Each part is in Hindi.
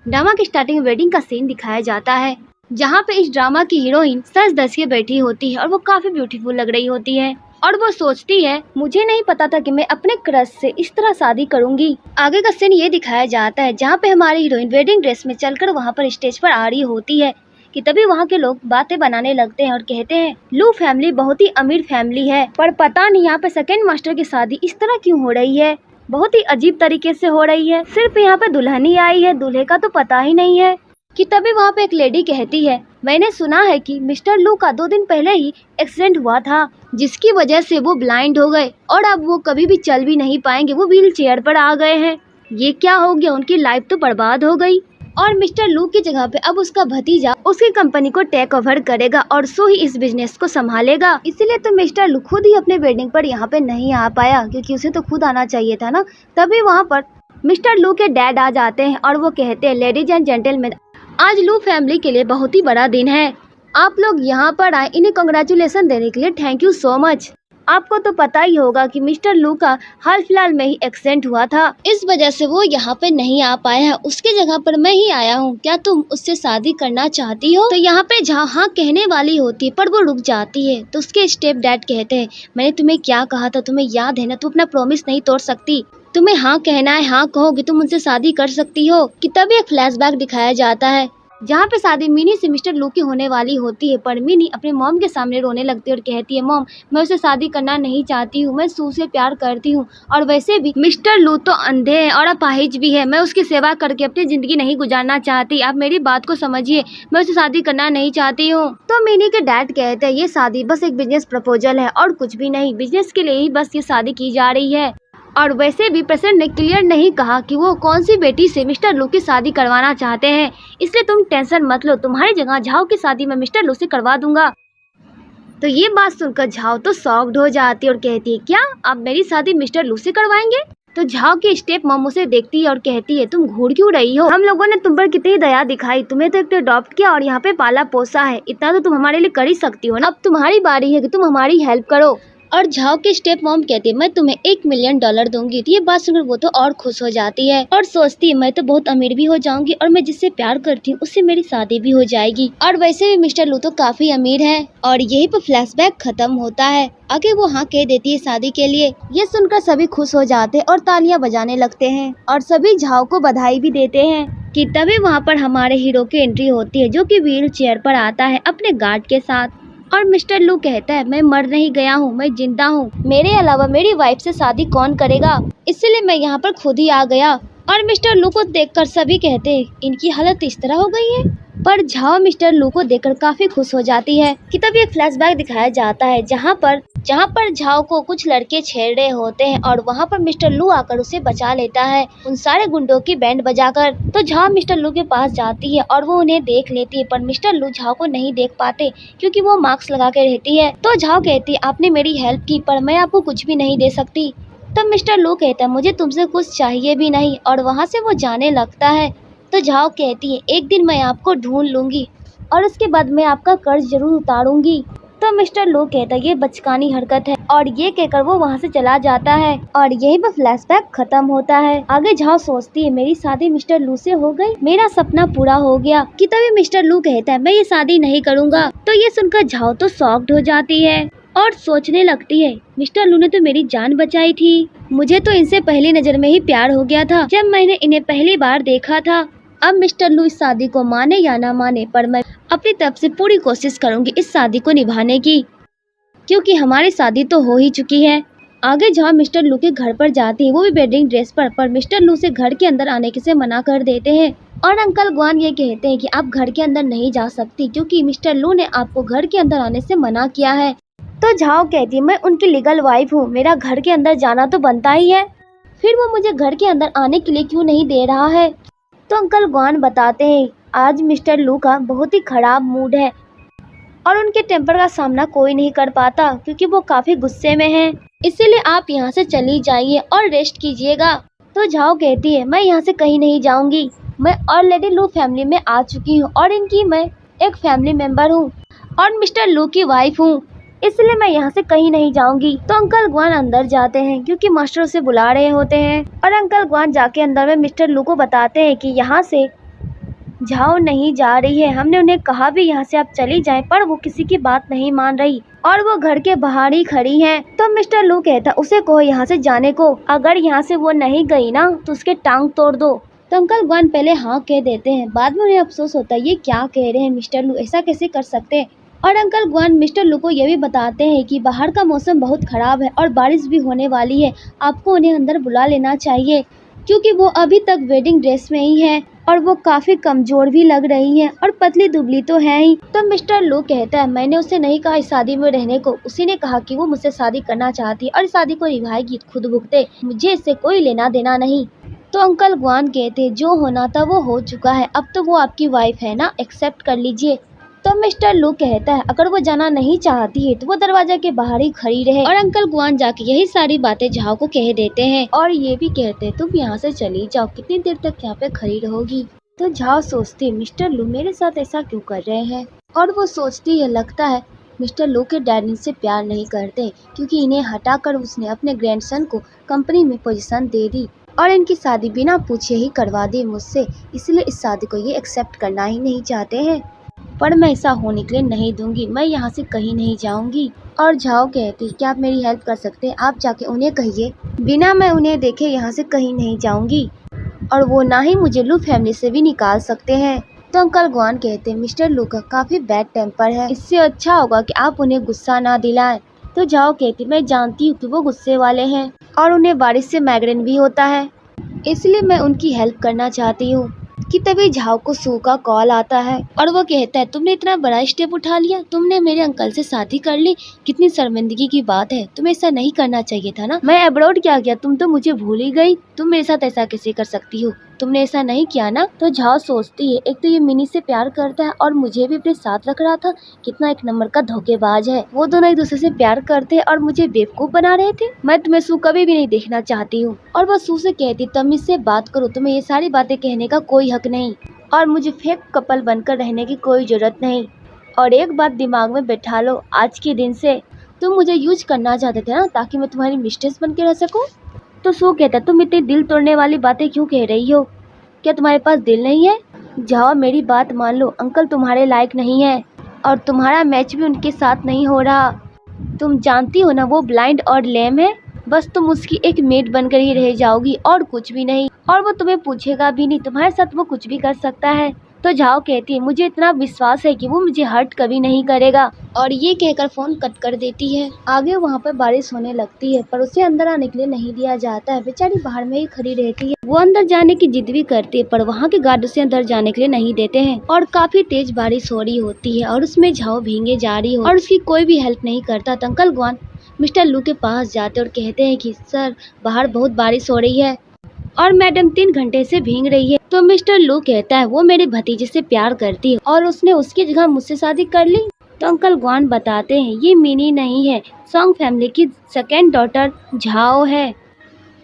ड्रामा की स्टार्टिंग वेडिंग का सीन दिखाया जाता है, जहाँ पे इस ड्रामा की हीरोइन सज धज के बैठी होती है और वो काफी ब्यूटीफुल लग रही होती है और वो सोचती है मुझे नहीं पता था कि मैं अपने क्रश से इस तरह शादी करूंगी। आगे का सीन ये दिखाया जाता है जहाँ पे हमारी हीरोइन वेडिंग ड्रेस में चलकर वहाँ पर स्टेज पर आ रही होती है कि तभी वहाँ के लोग बातें बनाने लगते हैं और कहते हैं लू फैमिली बहुत ही अमीर फैमिली है, पर पता नहीं यहाँ पे सेकंड मास्टर की शादी इस तरह क्यों हो रही है, बहुत ही अजीब तरीके से हो रही है। सिर्फ यहाँ पे दुल्हन ही आई है, दूल्हे का तो पता ही नहीं है। कि तभी वहाँ पे एक लेडी कहती है मैंने सुना है कि मिस्टर लू का 2 दिन पहले ही एक्सीडेंट हुआ था, जिसकी वजह से वो ब्लाइंड हो गए और अब वो कभी भी चल भी नहीं पाएंगे, वो व्हील चेयर पर आ गए हैं। ये क्या हो गया, उनकी लाइफ तो बर्बाद हो गई और मिस्टर लू की जगह पे अब उसका भतीजा उसकी कंपनी को टेक ओवर करेगा और सो ही इस बिजनेस को संभालेगा। इसीलिए तो मिस्टर लू खुद ही अपने वेडिंग पर यहाँ पे नहीं आ पाया, क्योंकि उसे तो खुद आना चाहिए था ना। तभी वहाँ पर मिस्टर लू के डैड आ जाते हैं और वो कहते हैं लेडीज एंड जेंटलमैन, आज लू फैमिली के लिए बहुत ही बड़ा दिन है, आप लोग यहाँ पर आए, इन्हें कांग्रेचुलेशन देने के लिए थैंक यू सो मच। आपको तो पता ही होगा कि मिस्टर लू का हाल फिलहाल में ही एक्सीडेंट हुआ था, इस वजह से वो यहाँ पे नहीं आ पाया है, उसकी जगह पर मैं ही आया हूँ। क्या तुम उससे शादी करना चाहती हो? तो यहाँ पे जहाँ हाँ कहने वाली होती है पर वो रुक जाती है। तो उसके स्टेप डैड कहते हैं मैंने तुम्हें क्या कहा था, तुम्हें याद है ना, तुम अपना प्रॉमिस नहीं तोड़ सकती, तुम्हें हाँ कहना है, हाँ कहोगे तुम उनसे शादी कर सकती हो। कि तभी एक फ्लैशबैक दिखाया जाता है जहाँ पे शादी मिनी से मिस्टर लू की होने वाली होती है, पर मिनी अपने मॉम के सामने रोने लगती है और कहती है मॉम मैं उसे शादी करना नहीं चाहती हूँ, मैं सू से प्यार करती हूँ और वैसे भी मिस्टर लू तो अंधे हैं और अपाहिज भी है, मैं उसकी सेवा करके अपनी जिंदगी नहीं गुजारना चाहती, आप मेरी बात को समझिए, मैं उसे शादी करना नहीं चाहती हूँ। तो मिनी के डैड कहते हैं ये शादी बस एक बिजनेस प्रपोजल है और कुछ भी नहीं, बिजनेस के लिए ही बस ये शादी की जा रही है और वैसे भी प्रेसिडेंट ने क्लियर नहीं कहा कि वो कौन सी बेटी से मिस्टर लू की शादी करवाना चाहते हैं, इसलिए तुम टेंशन मत लो, तुम्हारी जगह झाओ की शादी मैं मिस्टर लू से करवा दूंगा। तो ये बात सुनकर झाओ तो शॉक्ड हो जाती है और कहती है क्या आप मेरी शादी मिस्टर लू से करवाएंगे? तो झाओ की स्टेप मॉम उसे देखती है और कहती है तुम घूर क्यों रही हो, हम लोगों ने तुम पर कितनी दया दिखाई, तुम्हें तो एक तो अडॉप्ट किया और यहाँ पे पाला पोसा है, इतना तो तुम हमारे लिए कर ही सकती हो ना, अब तुम्हारी बारी है कि तुम हमारी हेल्प करो। और झाओ की स्टेप मॉम कहती है मैं तुम्हें $1 मिलियन दूंगी। तो ये बात सुनकर वो तो और खुश हो जाती है और सोचती है मैं तो बहुत अमीर भी हो जाऊंगी और मैं जिससे प्यार करती हूँ उससे मेरी शादी भी हो जाएगी। और वैसे भी मिस्टर लू तो काफी अमीर है और यही पर फ्लैशबैक खत्म होता है। आगे वो हाँ कह देती है शादी के लिए। ये सुनकर सभी खुश हो जाते और तालियां बजाने लगते हैं और सभी झाओ को बधाई भी देते हैं। कि तभी वहाँ पर हमारे हीरो की एंट्री होती है जो कि व्हील चेयर पर आता है अपने गार्ड के साथ और मिस्टर लू कहता है मैं मर नहीं गया हूँ, मैं जिंदा हूँ, मेरे अलावा मेरी वाइफ से शादी कौन करेगा, इसलिए मैं यहाँ पर खुद ही आ गया। और मिस्टर लू को देखकर सभी कहते हैं इनकी हालत इस तरह हो गई है, पर झाओ मिस्टर लू को देखकर काफी खुश हो जाती है। कि तब एक फ्लैशबैक दिखाया जाता है जहाँ पर झाओ को कुछ लड़के छेड़ रहे होते हैं और वहाँ पर मिस्टर लू आकर उसे बचा लेता है उन सारे गुंडों की बैंड बजाकर। तो झाओ मिस्टर लू के पास जाती है और वो उन्हें देख लेती है, पर मिस्टर लू झाओ को नहीं देख पाते क्योंकि वो मास्क लगा के रहती है। तो झाओ कहती है आपने मेरी हेल्प की पर मैं आपको कुछ भी नहीं दे सकती। तब मिस्टर लू कहता है मुझे तुमसे कुछ चाहिए भी नहीं और वहाँ से वो जाने लगता है। तो झाओ कहती है एक दिन मैं आपको ढूंढ लूंगी और उसके बाद मैं आपका कर्ज जरूर उतारूंगी। तो मिस्टर लू कहता है ये बचकानी हरकत है और ये कहकर वो वहाँ से चला जाता है और यहीं पर फ्लैशबैक खत्म होता है। आगे झाओ सोचती है मेरी शादी मिस्टर लू से हो गई, मेरा सपना पूरा हो गया। कि तभी मिस्टर लू कहता है मैं ये शादी नहीं करूँगा। तो ये सुनकर झाओ तो शॉक्ड हो जाती है और सोचने लगती है मिस्टर लू ने तो मेरी जान बचाई थी, मुझे तो इनसे पहली नजर में ही प्यार हो गया था जब मैंने इन्हें पहली बार देखा था। अब मिस्टर लू इस शादी को माने या ना माने पर मैं अपनी तरफ से पूरी कोशिश करूंगी इस शादी को निभाने की, क्योंकि हमारी शादी तो हो ही चुकी है। आगे जहाँ मिस्टर लू के घर पर जाती है वो भी वेडिंग ड्रेस पर मिस्टर लू से घर के अंदर आने से मना कर देते हैं और अंकल ग्वान ये कहते हैं कि आप घर के अंदर नहीं जा सकती क्योंकि मिस्टर लू ने आपको घर के अंदर आने से मना किया है। तो झाओ कहती है मैं उनकी लीगल वाइफ हूँ, मेरा घर के अंदर जाना तो बनता ही है, फिर वो मुझे घर के अंदर आने के लिए क्यों नहीं दे रहा है। तो अंकल ग्वान बताते हैं आज मिस्टर लू का बहुत ही खराब मूड है और उनके टेम्पर का सामना कोई नहीं कर पाता क्योंकि वो काफी गुस्से में हैं, इसीलिए आप यहाँ से चली जाइए और रेस्ट कीजिएगा। तो झाओ कहती है मैं यहाँ से कहीं नहीं जाऊंगी, मैं ऑलरेडी लू फैमिली में आ चुकी हूँ और इनकी मैं एक फैमिली मेंबर हूँ और मिस्टर लू की वाइफ हूँ, इसलिए मैं यहाँ से कहीं नहीं जाऊंगी। तो अंकल ग्वान अंदर जाते हैं क्योंकि मास्टर उसे बुला रहे होते हैं और अंकल ग्वान जाके अंदर में मिस्टर लू को बताते हैं कि यहाँ से झाओ नहीं जा रही है। हमने उन्हें कहा भी यहाँ से आप चली जाएं, पर वो किसी की बात नहीं मान रही और वो घर के बाहर ही खड़ी है। तो मिस्टर लू कहता उसे कहो यहाँ से जाने को, अगर यहाँ से वो नहीं गई ना तो उसके टांग तोड़ दो। तो अंकल ग्वान पहले हाँ कह देते हैं, बाद में उन्हें अफसोस होता है ये क्या कह रहे हैं मिस्टर लू, ऐसा कैसे कर सकते हैं। और अंकल ग्वान मिस्टर लू को ये भी बताते हैं कि बाहर का मौसम बहुत खराब है और बारिश भी होने वाली है, आपको उन्हें अंदर बुला लेना चाहिए, क्योंकि वो अभी तक वेडिंग ड्रेस में ही है और वो काफी कमजोर भी लग रही है और पतली दुबली तो है ही। तो मिस्टर लू कहता है मैंने उसे नहीं कहा इस शादी में रहने को, उसी ने कहा कि वो मुझसे शादी करना चाहती है और इस शादी को निभाएगी खुद भुगते, मुझे इससे कोई लेना देना नहीं। तो अंकल ग्वान कहते जो होना था वो हो चुका है, अब तो वो आपकी वाइफ है ना, एक्सेप्ट कर लीजिए। तो मिस्टर लू कहता है अगर वो जाना नहीं चाहती है तो वो दरवाजा के बाहर ही खड़ी रहे। और अंकल ग्वान जाके यही सारी बातें झाओ को कह देते हैं और ये भी कहते हैं तुम यहाँ से चली जाओ, कितनी देर तक यहाँ पे खड़ी रहोगी। तो झाओ सोचती मिस्टर लू मेरे साथ ऐसा क्यों कर रहे हैं, और वो सोचती है लगता है मिस्टर लू के डैड इनसे प्यार नहीं करते, क्योंकि इन्हें हटाकर उसने अपने ग्रैंडसन को कंपनी में पोजीशन दे दी और इनकी शादी बिना पूछे ही करवा दी मुझसे, इसलिए इस शादी को ये एक्सेप्ट करना ही नहीं चाहते हैं। पर मैं ऐसा होने के लिए नहीं दूंगी, मैं यहाँ से कहीं नहीं जाऊंगी। और झाओ कहती क्या आप मेरी हेल्प कर सकते हैं, आप जाके उन्हें कहिए बिना मैं उन्हें देखे यहाँ से कहीं नहीं जाऊंगी, और वो ना ही मुझे लू फैमिली से भी निकाल सकते हैं। तो अंकल ग्वान कहते मिस्टर लू का काफी बैड टेम्पर है, इससे अच्छा होगा कि आप उन्हें गुस्सा ना दिलाएं। तो झाओ कहती मैं जानती हूँ कि वो गुस्से वाले हैं और उन्हें बारिश से माइग्रेन भी होता है, इसलिए मैं उनकी हेल्प करना चाहती हूँ। कि तभी झाओ को सू का कॉल आता है और वो कहता है तुमने इतना बड़ा स्टेप उठा लिया, तुमने मेरे अंकल से शादी कर ली, कितनी शर्मिंदगी की बात है, तुम्हें ऐसा नहीं करना चाहिए था ना, मैं अब्रॉड क्या गया, तुम तो मुझे भूल ही गई, तुम मेरे साथ ऐसा कैसे कर सकती हो, तुमने ऐसा नहीं किया ना। तो झाओ सोचती है एक तो ये मिनी से प्यार करता है और मुझे भी अपने साथ रख रहा था, कितना एक नंबर का धोखेबाज है, वो दोनों एक दूसरे से प्यार करते हैं और मुझे बेवकूफ बना रहे थे, मैं तुम्हें सू कभी भी नहीं देखना चाहती हूँ। और वो सू से कहती तमीज से बात करो, तुम्हें ये सारी बातें कहने का कोई हक नहीं और मुझे फेक कपल बनकर रहने की कोई जरूरत नहीं। और एक बात दिमाग में बैठा लो, आज के दिन से तुम मुझे यूज करना चाहते थे ना ताकि मैं तुम्हारी मिस्ट्रेस बन के रह सकूं। तो सू कहता तुम इतनी दिल तोड़ने वाली बातें क्यों कह रही हो, क्या तुम्हारे पास दिल नहीं है। जाओ मेरी बात मान लो, अंकल तुम्हारे लायक नहीं है और तुम्हारा मैच भी उनके साथ नहीं हो रहा, तुम जानती हो ना वो ब्लाइंड और लेम है, बस तुम उसकी एक मेड बनकर ही रह जाओगी और कुछ भी नहीं, और वो तुम्हें पूछेगा भी नहीं, तुम्हारे साथ वो कुछ भी कर सकता है। तो झाओ कहती है मुझे इतना विश्वास है कि वो मुझे हर्ट कभी नहीं करेगा, और ये कहकर फोन कट कर देती है। आगे वहाँ पर बारिश होने लगती है पर उसे अंदर आने के लिए नहीं दिया जाता है, बेचारी बाहर में ही खड़ी रहती है। वो अंदर जाने की जिद भी करती है पर वहाँ के गार्ड उसे अंदर जाने के लिए नहीं देते हैं, और काफी तेज बारिश हो रही होती है और उसमें झाओ भीगे जा रही हो और उसकी कोई भी हेल्प नहीं करता। तो अंकल ग्वान मिस्टर लू के पास जाते और कहते हैं कि सर बाहर बहुत बारिश हो रही है और मैडम 3 घंटे से भीग रही है। तो मिस्टर लू कहता है वो मेरे भतीजे से प्यार करती है और उसने उसकी जगह मुझसे शादी कर ली। तो अंकल ग्वान बताते हैं ये मिनी नहीं है, सॉन्ग फैमिली की सेकेंड डॉटर झाओ है।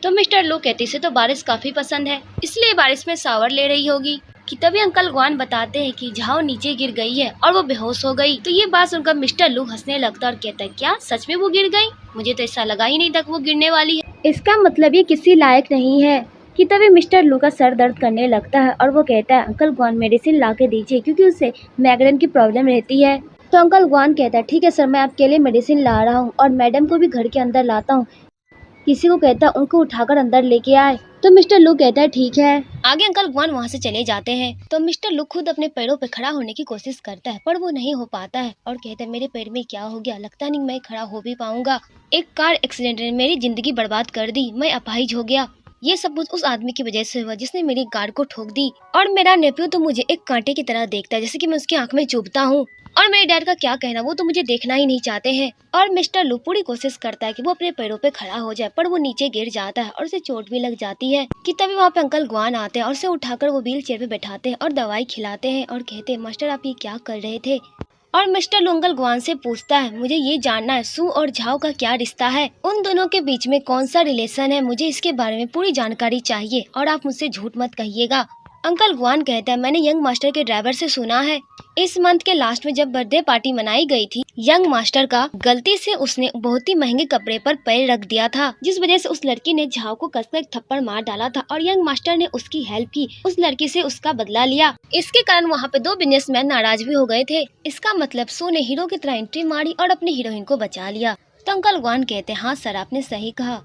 तो मिस्टर लू कहते इसे तो बारिश काफी पसंद है, इसलिए बारिश में शावर ले रही होगी। कि तभी अंकल ग्वान बताते हैं कि झाओ नीचे गिर गई है और वो बेहोश हो गई। तो ये बात सुनकर मिस्टर लू हंसने लगता और कहता है क्या सच में वो गिर गई, मुझे तो ऐसा लगा ही नहीं था कि वो गिरने वाली है, इसका मतलब ये किसी लायक नहीं है। कि तभी मिस्टर लू का सर दर्द करने लगता है और वो कहता है अंकल ग्वान मेडिसिन ला के दीजिए क्योंकि उसे माइग्रेन की प्रॉब्लम रहती है। तो अंकल ग्वान कहता है ठीक है सर, मैं आपके लिए मेडिसिन ला रहा हूँ और मैडम को भी घर के अंदर लाता हूँ, किसी को कहता है उनको उठाकर अंदर लेके आए। तो मिस्टर लू कहता है ठीक है। आगे अंकल ग्वान वहाँ से चले जाते हैं। तो मिस्टर लू खुद अपने पैरों पे खड़ा होने की कोशिश करता है पर वो नहीं हो पाता है और कहता है मेरे पैर में क्या हो गया, लगता नहीं मैं खड़ा हो भी पाऊंगा, एक कार एक्सीडेंट ने मेरी जिंदगी बर्बाद कर दी, मैं अपाहिज हो गया, ये सब कुछ उस आदमी की वजह से हुआ जिसने मेरी कार को ठोक दी, और मेरा नेफ्यू तो मुझे एक कांटे की तरह देखता है जैसे कि मैं उसकी आंख में चुभता हूँ, और मेरे डैड का क्या कहना, वो तो मुझे देखना ही नहीं चाहते हैं। और मिस्टर लू पूरी कोशिश करता है कि वो अपने पैरों पे खड़ा हो जाए पर वो नीचे गिर जाता है और उसे चोट भी लग जाती है। कि तभी वहाँ पे अंकल ग्वान आते हैं और उसे उठाकर वो व्हील चेयर पे बैठाते हैं और दवाई खिलाते हैं और कहते हैं मास्टर आप ये क्या कर रहे थे। और मिस्टर लू अंकल ग्वान से पूछता है मुझे ये जानना है सू और झाओ का क्या रिश्ता है, उन दोनों के बीच में कौन सा रिलेशन है, मुझे इसके बारे में पूरी जानकारी चाहिए और आप मुझसे झूठ मत कहिएगा। अंकल ग्वान कहता है मैंने यंग मास्टर के ड्राइवर से सुना है इस मंथ के लास्ट में जब बर्थडे पार्टी मनाई गई थी, यंग मास्टर का गलती से उसने बहुत ही महंगे कपड़े पर पैर रख दिया था, जिस वजह से उस लड़की ने झाओ को कसकर एक थप्पड़ मार डाला था और यंग मास्टर ने उसकी हेल्प की, उस लड़की से उसका बदला लिया। इसके कारण वहाँ पे दो बिजनेसमैन नाराज भी हो गए थे। इसका मतलब सू ने हीरो की तरह एंट्री मारी और अपनी हीरोइन को बचा लिया। तो अंकल ग्वान कहते हैं, हाँ सर आपने सही कहा,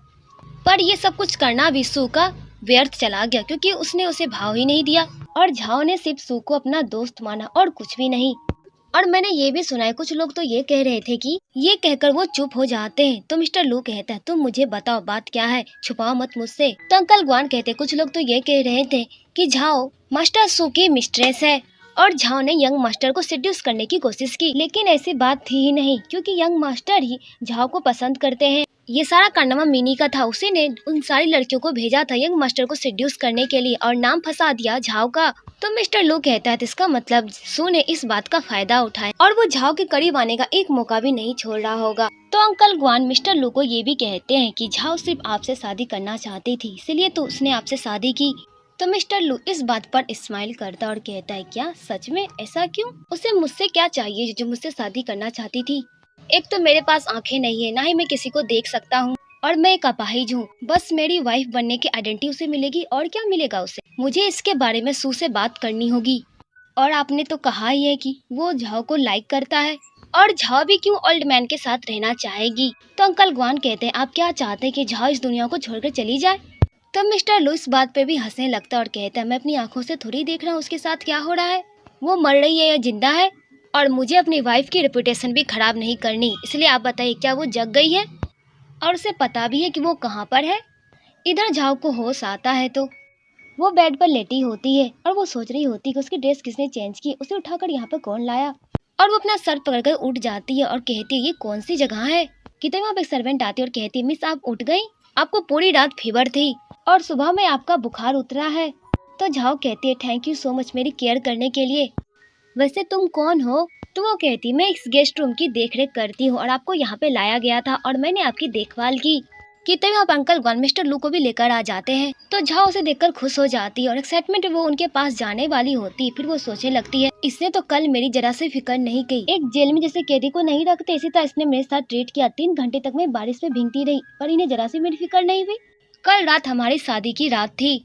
पर ये सब कुछ करना भी सू का व्यर्थ चला गया, क्योंकि उसने उसे भाव ही नहीं दिया और झाओ ने सिर्फ सू को अपना दोस्त माना और कुछ भी नहीं। और मैंने ये भी सुना है, कुछ लोग तो ये कह रहे थे कि ये कहकर वो चुप हो जाते हैं। तो मिस्टर लू कहता है, तुम मुझे बताओ बात क्या है, छुपाओ मत मुझसे। तो अंकल ग्वान कहते, कुछ लोग तो ये कह रहे थे कि झाओ मास्टर सू की मिस्ट्रेस है और झाओ ने यंग मास्टर को सेड्यूस करने की कोशिश की, लेकिन ऐसी बात थी ही नहीं, क्योंकि यंग मास्टर ही झाओ को पसंद करते हैं। ये सारा कारनामा मिनी का था, उसी ने उन सारी लड़कियों को भेजा था यंग मास्टर को सेड्यूस करने के लिए और नाम फंसा दिया झाओ का। तो मिस्टर लू कहता है, इसका मतलब सू ने इस बात का फायदा उठाया और वो झाओ के करीब आने का एक मौका भी नहीं छोड़ रहा होगा। तो अंकल ग्वान मिस्टर लू को ये भी कहते हैं कि झाओ सिर्फ आपसे शादी करना चाहती थी, इसलिए तो उसने आपसे शादी की। तो मिस्टर लू इस बात पर स्माइल करता और कहता है, क्या सच में, ऐसा क्यों? उसे मुझसे क्या चाहिए जो मुझसे शादी करना चाहती थी? एक तो मेरे पास आंखें नहीं है, ना ही मैं किसी को देख सकता हूँ और मैं एक अपाहिज हूँ। बस मेरी वाइफ बनने की आइडेंटिटी उसे मिलेगी और क्या मिलेगा उसे। मुझे इसके बारे में सू से बात करनी होगी। और आपने तो कहा ही है कि वो झाओ को लाइक करता है, और झाओ भी क्यों ओल्ड मैन के साथ रहना चाहेगी। तो अंकल ग्वान कहते हैं, आप क्या चाहते हैं कि झाओ इस दुनिया को छोड़कर चली जाए? तो मिस्टर लू इस बात पे भी हंसने लगता है और कहता है, मैं अपनी आंखों से थोड़ी देख रहा हूँ उसके साथ क्या हो रहा है, वो मर रही है या जिंदा है, और मुझे अपनी वाइफ की रेपुटेशन भी खराब नहीं करनी, इसलिए आप बताइए क्या वो जग गई है और उसे पता भी है कि वो कहाँ पर है। इधर झाओ को होश आता है तो वो बेड पर लेटी होती है और वो सोच रही होती है कि उसकी ड्रेस किसने चेंज की, उसे उठाकर यहाँ पर कौन लाया। और वो अपना सर पकड़कर उठ जाती है और कहती है, ये कौन सी जगह है। कितने वहाँ पे सर्वेंट आती है और कहती है, मिस आप उठ गई, आपको पूरी रात फीवर थी और सुबह में आपका बुखार उतरा है। तो झाओ कहती है, थैंक यू सो मच मेरी केयर करने के लिए, वैसे तुम कौन हो? तो वो कहती, मैं इस गेस्ट रूम की देखरेख करती हूँ और आपको यहाँ पे लाया गया था और मैंने आपकी देखभाल की। कितने वहाँ अंकल ग्वान मिस्टर लू को भी लेकर आ जाते हैं। तो झाओ उसे देखकर खुश हो जाती है और एक्साइटमेंट वो उनके पास जाने वाली होती है। फिर वो सोचने लगती है, इसने तो कल मेरी जरा से फिक्र नहीं की। एक जेल में जैसे कैदी को नहीं रखते, इसी तरह इसने मेरे साथ ट्रीट किया। 3 घंटे तक मैं बारिश में भीगती रही पर इन्हें जरा सी मेरी फिक्र नहीं हुई। कल रात हमारी शादी की रात थी।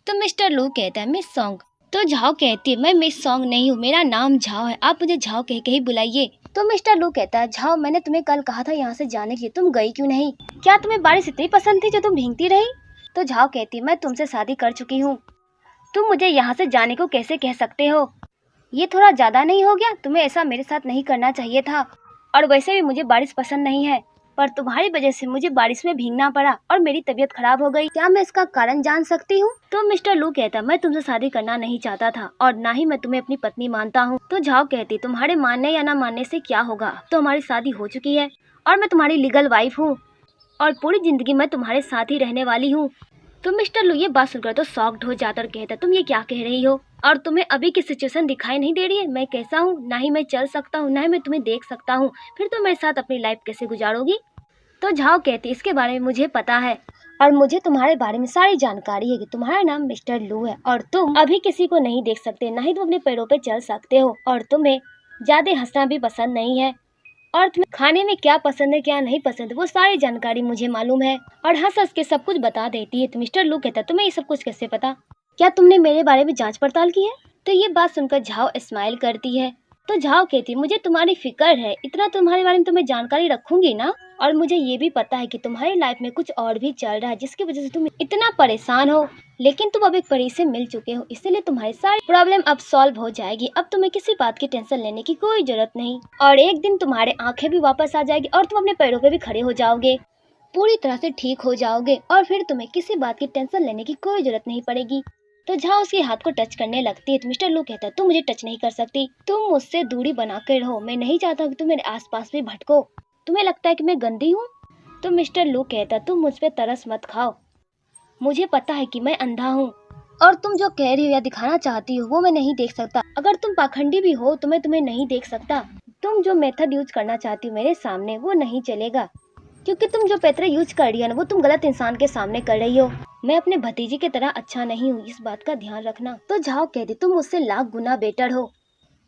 तो मिस्टर लू कहता है, मिस सॉन्ग। तो झाओ कहती है, मैं मिस सॉन्ग नहीं हूँ, मेरा नाम झाओ है, आप मुझे झाओ कह के ही बुलाइए। तो मिस्टर लू कहता है, झाओ मैंने तुम्हें कल कहा था यहाँ से जाने के लिए, तुम गई क्यों नहीं? क्या तुम्हें बारिश इतनी पसंद थी जो तुम भीगती रही? तो झाओ कहती है, मैं तुमसे शादी कर चुकी हूँ, तुम मुझे यहाँ से जाने को कैसे कह सकते हो? ये थोड़ा ज्यादा नहीं हो गया? तुम्हें ऐसा मेरे साथ नहीं करना चाहिए था। और वैसे भी मुझे बारिश पसंद नहीं है, पर तुम्हारी वजह से मुझे बारिश में भीगना पड़ा और मेरी तबीयत खराब हो गई। क्या मैं इसका कारण जान सकती हूँ? तो मिस्टर लू कहता, मैं तुमसे शादी करना नहीं चाहता था और ना ही मैं तुम्हें अपनी पत्नी मानता हूँ। तो झाओ कहती, तुम्हारे मानने या ना मानने से क्या होगा, तो हमारी शादी हो चुकी है और मैं तुम्हारी लीगल वाइफ हूँ और पूरी जिंदगी मैं तुम्हारे साथ ही रहने वाली हूँ। तो मिस्टर लू ये बात सुनकर तो शॉक्ड हो जाता और कहता, तुम ये क्या कह रही हो? और तुम्हें अभी की सिचुएशन दिखाई नहीं दे रही है? मैं कैसा हूँ, ना ही मैं चल सकता हूँ, ना ही मैं तुम्हें देख सकता हूँ, फिर तुम मेरे साथ अपनी लाइफ कैसे गुजारोगी? तो झाओ कहती, इसके बारे में मुझे पता है और मुझे तुम्हारे बारे में सारी जानकारी है कि तुम्हारा नाम मिस्टर लू है और तुम अभी किसी को नहीं देख सकते, ना ही तुम अपने पैरों पे चल सकते हो और तुम्हें ज्यादा हंसना भी पसंद नहीं है और तुम्हें खाने में क्या पसंद है क्या नहीं पसंद, वो सारी जानकारी मुझे मालूम है। और हंस हंस के सब कुछ बता देती है। तो मिस्टर लू कहता, तुम्हें ये सब कुछ कैसे पता? क्या तुमने मेरे बारे में जाँच पड़ताल की है? तो ये बात सुनकर झाओ स्माइल करती है। तो झाओ कहती, मुझे तुम्हारी फिक्र है, इतना तुम्हारे बारे में तो मैं जानकारी रखूंगी ना, और मुझे ये भी पता है कि तुम्हारी लाइफ में कुछ और भी चल रहा है जिसकी वजह से तुम इतना परेशान हो, लेकिन तुम अब एक परी से मिल चुके हो, इसलिए तुम्हारी सारी प्रॉब्लम अब सॉल्व हो जाएगी। अब तुम्हें किसी बात की टेंशन लेने की कोई जरूरत नहीं और एक दिन तुम्हारे आंखें भी वापस आ जाएगी और तुम अपने पैरों पे भी खड़े हो जाओगे, पूरी तरह से ठीक हो जाओगे और फिर तुम्हें किसी बात की टेंशन लेने की कोई जरूरत नहीं पड़ेगी। तो झाओ उसके हाथ को टच करने लगती है। तो मिस्टर लू कहता है, तुम मुझे टच नहीं कर सकती, तुम मुझसे दूरी बना कर रहो, मैं नहीं चाहता कि तुम मेरे आसपास भी भटको, तुम्हें लगता है कि मैं गंदी हूँ? तो मिस्टर लू कहता, तुम मुझ पे तरस मत खाओ, मुझे पता है कि मैं अंधा हूँ और तुम जो कह रही हो या दिखाना चाहती हो वो मैं नहीं देख सकता। अगर तुम पाखंडी भी हो तो मैं तुम्हें नहीं देख सकता। तुम जो मेथड यूज करना चाहती हो मेरे सामने वो नहीं चलेगा, क्योंकि तुम जो पैतरा यूज कर रही हो ना वो तुम गलत इंसान के सामने कर रही हो। मैं अपने भतीजे की तरह अच्छा नहीं हूँ, इस बात का ध्यान रखना। तो झाओ कहती, तुम मुझसे लाख गुना बेटर हो,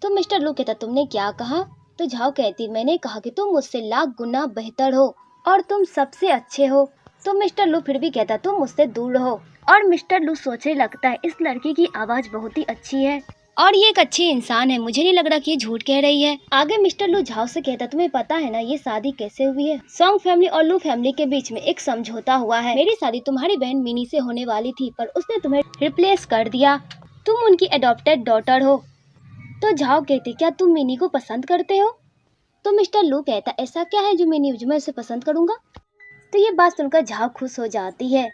तो मिस्टर लू कहता तुमने क्या कहा? तो झाओ कहती मैंने कहा कि तुम मुझसे लाख गुना बेहतर हो और तुम सबसे अच्छे हो। तो मिस्टर लू फिर भी कहता तुम मुझसे दूर रहो। और मिस्टर लू सोचने लगता है इस लड़की की आवाज बहुत ही अच्छी है और ये एक अच्छी इंसान है, मुझे नहीं लग रहा कि ये झूठ कह रही है। आगे मिस्टर लू झाओ से कहता तुम्हें पता है ना ये शादी कैसे हुई है? सॉन्ग फैमिली और लू फैमिली के बीच में एक समझौता हुआ है। मेरी शादी तुम्हारी बहन मिनी से होने वाली थी पर उसने तुम्हें रिप्लेस कर दिया। तुम उनकी एडॉप्टेड डॉटर हो। तो झाओ कहती क्या तुम मिनी को पसंद करते हो? तो मिस्टर लू कहता ऐसा क्या है जो मैं उसे पसंद करूंगा? तो ये बात सुनकर झाओ खुश हो जाती है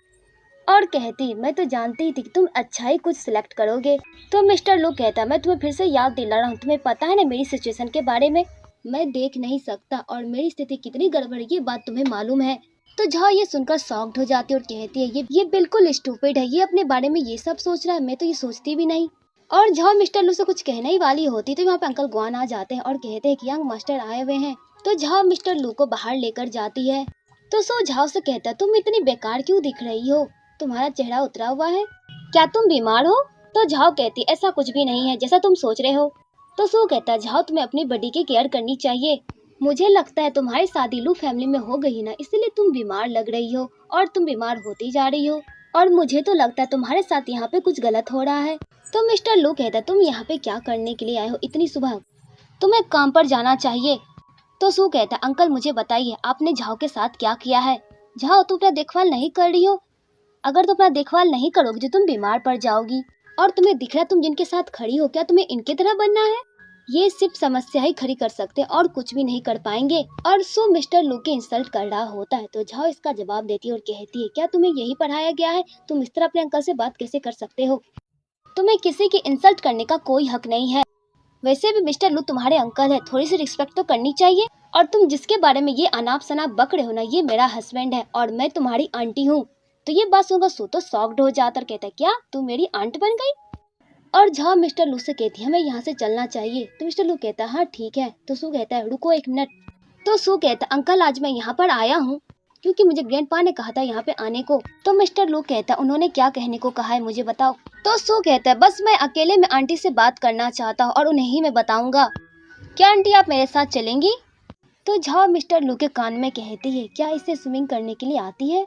और कहती मैं तो जानती थी कि तुम अच्छा ही कुछ सिलेक्ट करोगे। तो मिस्टर लू कहता मैं तुम्हें फिर से याद दिला रहा हूँ, तुम्हें पता है ना मेरी सिचुएशन के बारे में, मैं देख नहीं सकता और मेरी स्थिति कितनी गड़बड़ ये बात तुम्हें मालूम है। तो झाओ ये सुनकर शॉक्ड हो जाती है और कहती है ये बिल्कुल स्टूपिड है, ये अपने बारे में ये सब सोच रहा है, मैं तो ये सोचती भी नहीं। और झाओ मिस्टर लू से कुछ कहने ही वाली होती तो वहाँ पे अंकल गुआन आ जाते हैं और कहते हैं कि यंग मास्टर आए हुए हैं। तो झाओ मिस्टर लू को बाहर लेकर जाती है। तो सो झाओ से कहता तुम इतनी बेकार क्यों दिख रही हो, तुम्हारा चेहरा उतरा हुआ है, क्या तुम बीमार हो? तो झाओ कहती ऐसा कुछ भी नहीं है जैसा तुम सोच रहे हो। तो सो कहता झाओ तुम्हें अपनी बॉडी की केयर करनी चाहिए, मुझे लगता है तुम्हारी शादी लू फैमिली में हो गई ना इसलिए तुम बीमार लग रही हो और तुम बीमार होती जा रही हो और मुझे तो लगता है तुम्हारे साथ यहाँ पे कुछ गलत हो रहा है। तो मिस्टर लू कहता तुम यहाँ पे क्या करने के लिए आए हो इतनी सुबह, तुम्हें काम पर जाना चाहिए। तो सू कहता अंकल मुझे बताइए आपने झाओ के साथ क्या किया है? झाओ तुम अपना देखभाल नहीं कर रही हो, अगर तुम अपना देखभाल नहीं करोगे तो तुम बीमार पड़ जाओगी और तुम्हें दिख रहा तुम जिनके साथ खड़ी हो क्या तुम्हें इनकी तरह बनना है? ये सिर्फ समस्या ही खड़ी कर सकते और कुछ भी नहीं कर पाएंगे। और सो मिस्टर लू के इंसल्ट कर रहा होता है तो झाओ इसका जवाब देती है और कहती है क्या तुम्हें यही पढ़ाया गया है, तुम इस तरह अपने अंकल से बात कैसे कर सकते हो, तुम्हें किसी की इंसल्ट करने का कोई हक नहीं है, वैसे भी मिस्टर लू तुम्हारे अंकल है, थोड़ी सी रिस्पेक्ट तो करनी चाहिए। और तुम जिसके बारे में ये अनाप शनाप बक रहे हो ना ये मेरा हस्बैंड है और मैं तुम्हारी आंटी हूँ। तो ये बात सुनकर सू तो शॉक्ड हो जाता और कहता क्या तू मेरी आंट बन गई? और झाओ मिस्टर लू से कहती हमें यहाँ से चलना चाहिए। तो मिस्टर लू कहता हाँ ठीक है। तो सू कहता है रुको 1 मिनट। तो सू कहता अंकल आज मैं यहाँ पर आया हूँ क्योंकि मुझे ग्रैंडपा ने कहा था यहाँ पे आने को। तो मिस्टर लू कहता उन्होंने क्या कहने को कहा है मुझे बताओ। तो सू कहता है बस मैं अकेले में आंटी से बात करना चाहता हूँ और उन्हें ही मैं बताऊंगा, क्या आंटी आप मेरे साथ चलेंगी? तो झाओ मिस्टर लू के कान में कहती है क्या इसे स्विमिंग करने के लिए आती है?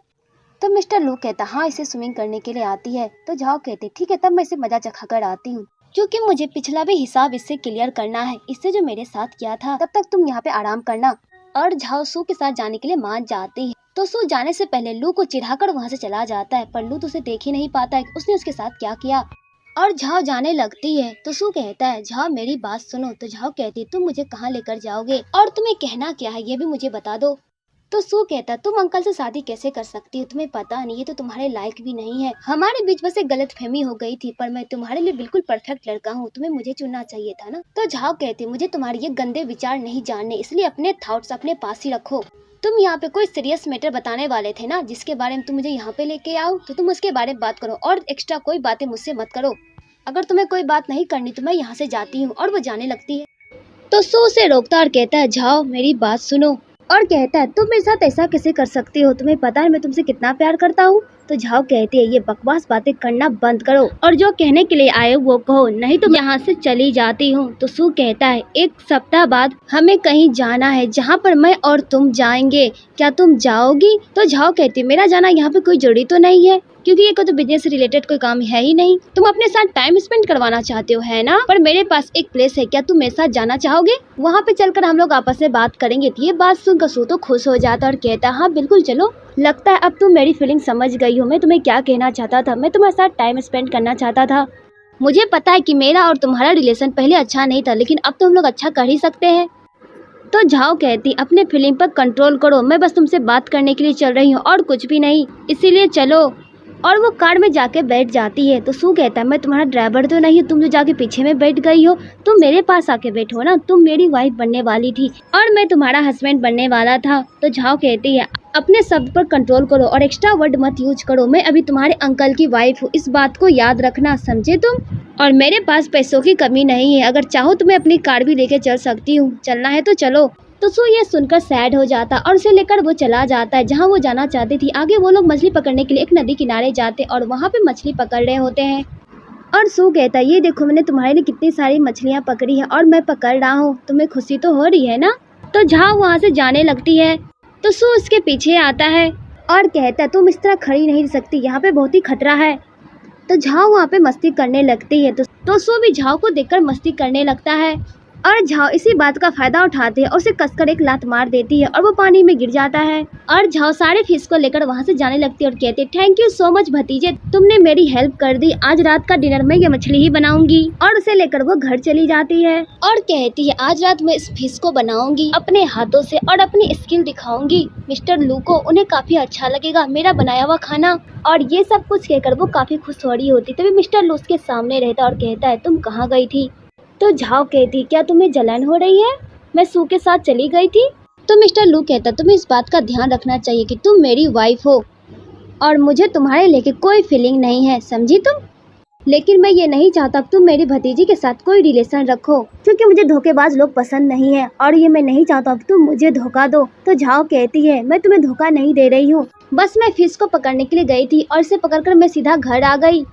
तो मिस्टर लू कहता हाँ इसे स्विमिंग करने के लिए आती है। तो झाओ कहते ठीक है तब मैं इसे मजा चखा कर आती हूँ क्योंकि मुझे पिछला भी हिसाब इससे क्लियर करना है, इससे जो मेरे साथ किया था, तब तक तुम यहाँ पे आराम करना। और झाओ सू के साथ जाने के लिए मान जाती है। तो सू जाने से पहले लू को चिढ़ाकर वहाँ से चला जाता है पर लू तो उसे देख ही नहीं पाता है उसने उसके साथ क्या किया। और झाओ जाने लगती है तो सू कहता है झाओ मेरी बात सुनो। तो झाओ कहती तुम मुझे कहाँ लेकर जाओगे और तुम्हें कहना क्या है ये भी मुझे बता दो। तो सू कहता तुम अंकल से शादी कैसे कर सकती हो, तुम्हें पता नहीं ये तो तुम्हारे लायक भी नहीं है, हमारे बीच बस एक गलतफहमी हो गई थी पर मैं तुम्हारे लिए बिल्कुल परफेक्ट लड़का हूँ, तुम्हें मुझे चुनना चाहिए था ना। तो झाओ कहती मुझे तुम्हारे ये गंदे विचार नहीं जानने इसलिए अपने थॉट्स अपने पास ही रखो, तुम यहाँ पे कोई सीरियस मैटर बताने वाले थे ना जिसके बारे में तुम मुझे यहाँ पे लेके आओ तो तुम उसके बारे में बात करो और एक्स्ट्रा कोई बातें मुझसे मत करो, अगर तुम्हें कोई बात नहीं करनी तो मैं यहाँ से जाती हूँ। और वो जाने लगती है। तो सू उसे रोकता और कहता है झाओ मेरी बात सुनो और कहता है तुम मेरे साथ ऐसा कैसे कर सकती हो, तुम्हें पता है मैं तुमसे कितना प्यार करता हूँ। तो झाओ कहती है ये बकवास बातें करना बंद करो और जो कहने के लिए आए वो कहो नहीं तो यहाँ से चली जाती हूँ। तो सू कहता है 1 सप्ताह बाद हमें कहीं जाना है जहाँ पर मैं और तुम जाएंगे, क्या तुम जाओगी? तो झाओ कहती मेरा जाना यहाँ पे कोई जरूरी तो नहीं है क्योंकि ये कोई तो बिजनेस से रिलेटेड कोई काम है ही नहीं, तुम अपने साथ टाइम स्पेंड करवाना चाहते हो है ना, पर मेरे पास एक प्लेस है, क्या तुम मेरे साथ जाना चाहोगे? वहाँ पे चलकर हम लोग आपस में बात करेंगे। ये बात सुनकर सू तो खुश हो जाता और कहता हाँ बिल्कुल चलो, लगता है अब तुम मेरी फीलिंग समझ गई हो, मैं तुम्हें क्या कहना चाहता था, मैं तुम्हारे साथ टाइम स्पेंड करना चाहता था, मुझे पता है कि मेरा और तुम्हारा रिलेशन पहले अच्छा नहीं था लेकिन अब तो हम लोग अच्छा कर ही सकते हैं। तो झाओ कहती अपने फीलिंग पर कंट्रोल करो, मैं बस तुमसे बात करने के लिए चल रही हूँ और कुछ भी नहीं, इसीलिए चलो। और वो कार में जाके बैठ जाती है। तो सू कहता है मैं तुम्हारा ड्राइवर तो नहीं हूँ, तुम जो जाके पीछे में बैठ गई हो, तुम मेरे पास आके बैठो ना, तुम मेरी वाइफ बनने वाली थी और मैं तुम्हारा हस्बैंड बनने वाला था। तो झाओ कहती है अपने शब्द पर कंट्रोल करो और एक्स्ट्रा वर्ड मत यूज करो, मैं अभी तुम्हारे अंकल की वाइफ हूँ, इस बात को याद रखना, समझे तुम? और मेरे पास पैसों की कमी नहीं है, अगर चाहो तो मैं अपनी कार भी लेके चल सकती हूँ, चलना है तो चलो। तो सू ये सुनकर सैड हो जाता और उसे लेकर वो चला जाता है जहाँ वो जाना चाहती थी। आगे वो लोग मछली पकड़ने के लिए एक नदी किनारे जाते और वहाँ पे मछली पकड़ रहे होते हैं। और सू कहता है ये देखो मैंने तुम्हारे लिए कितनी सारी मछलियाँ पकड़ी है और मैं पकड़ रहा हूँ, तुम्हें खुशी तो हो रही है ना। तो झाओ वहाँ से जाने लगती है तो सू उसके पीछे आता है और कहता है तुम इस तरह खड़ी नहीं रह सकती, यहाँ पे बहुत ही खतरा है। तो झाओ वहाँ पे मस्ती करने लगती है तो सू भी झाओ को देखकर मस्ती करने लगता है और झाओ इसी बात का फायदा उठाती है और उसे कसकर एक लात मार देती है और वो पानी में गिर जाता है। और झाओ सारे फिश को लेकर वहाँ से जाने लगती है और कहती है थैंक यू सो मच भतीजे, तुमने मेरी हेल्प कर दी, आज रात का डिनर में ये मछली ही बनाऊंगी। और उसे लेकर वो घर चली जाती है और कहती है आज रात मैं इस फिश को बनाऊंगी अपने हाथों से और अपनी स्किल दिखाऊंगी मिस्टर लू को, उन्हें काफी अच्छा लगेगा मेरा बनाया हुआ खाना। और ये सब कुछ कहकर वो काफी खुश हो रही होती, तभी मिस्टर लू उसके सामने रहता और कहता है तुम कहाँ गई थी। तो झाओ कहती क्या तुम्हें जलन हो रही है, मैं सू के साथ चली गई थी। तो मिस्टर लू कहता तुम्हें इस बात का ध्यान रखना चाहिए कि तुम मेरी वाइफ हो और मुझे तुम्हारे लेके कोई फीलिंग नहीं है, समझी तुम। लेकिन मैं ये नहीं चाहता कि तुम मेरी भतीजी के साथ कोई रिलेशन रखो, क्योंकि मुझे धोखेबाज लोग पसंद नहीं है और ये मैं नहीं चाहता कि तुम मुझे धोखा दो। तो झाओ कहती है मैं तुम्हें धोखा नहीं दे रही हूँ, बस मैं फिश को पकड़ने के लिए गई थी और इसे पकड़कर मैं सीधा घर आ गई।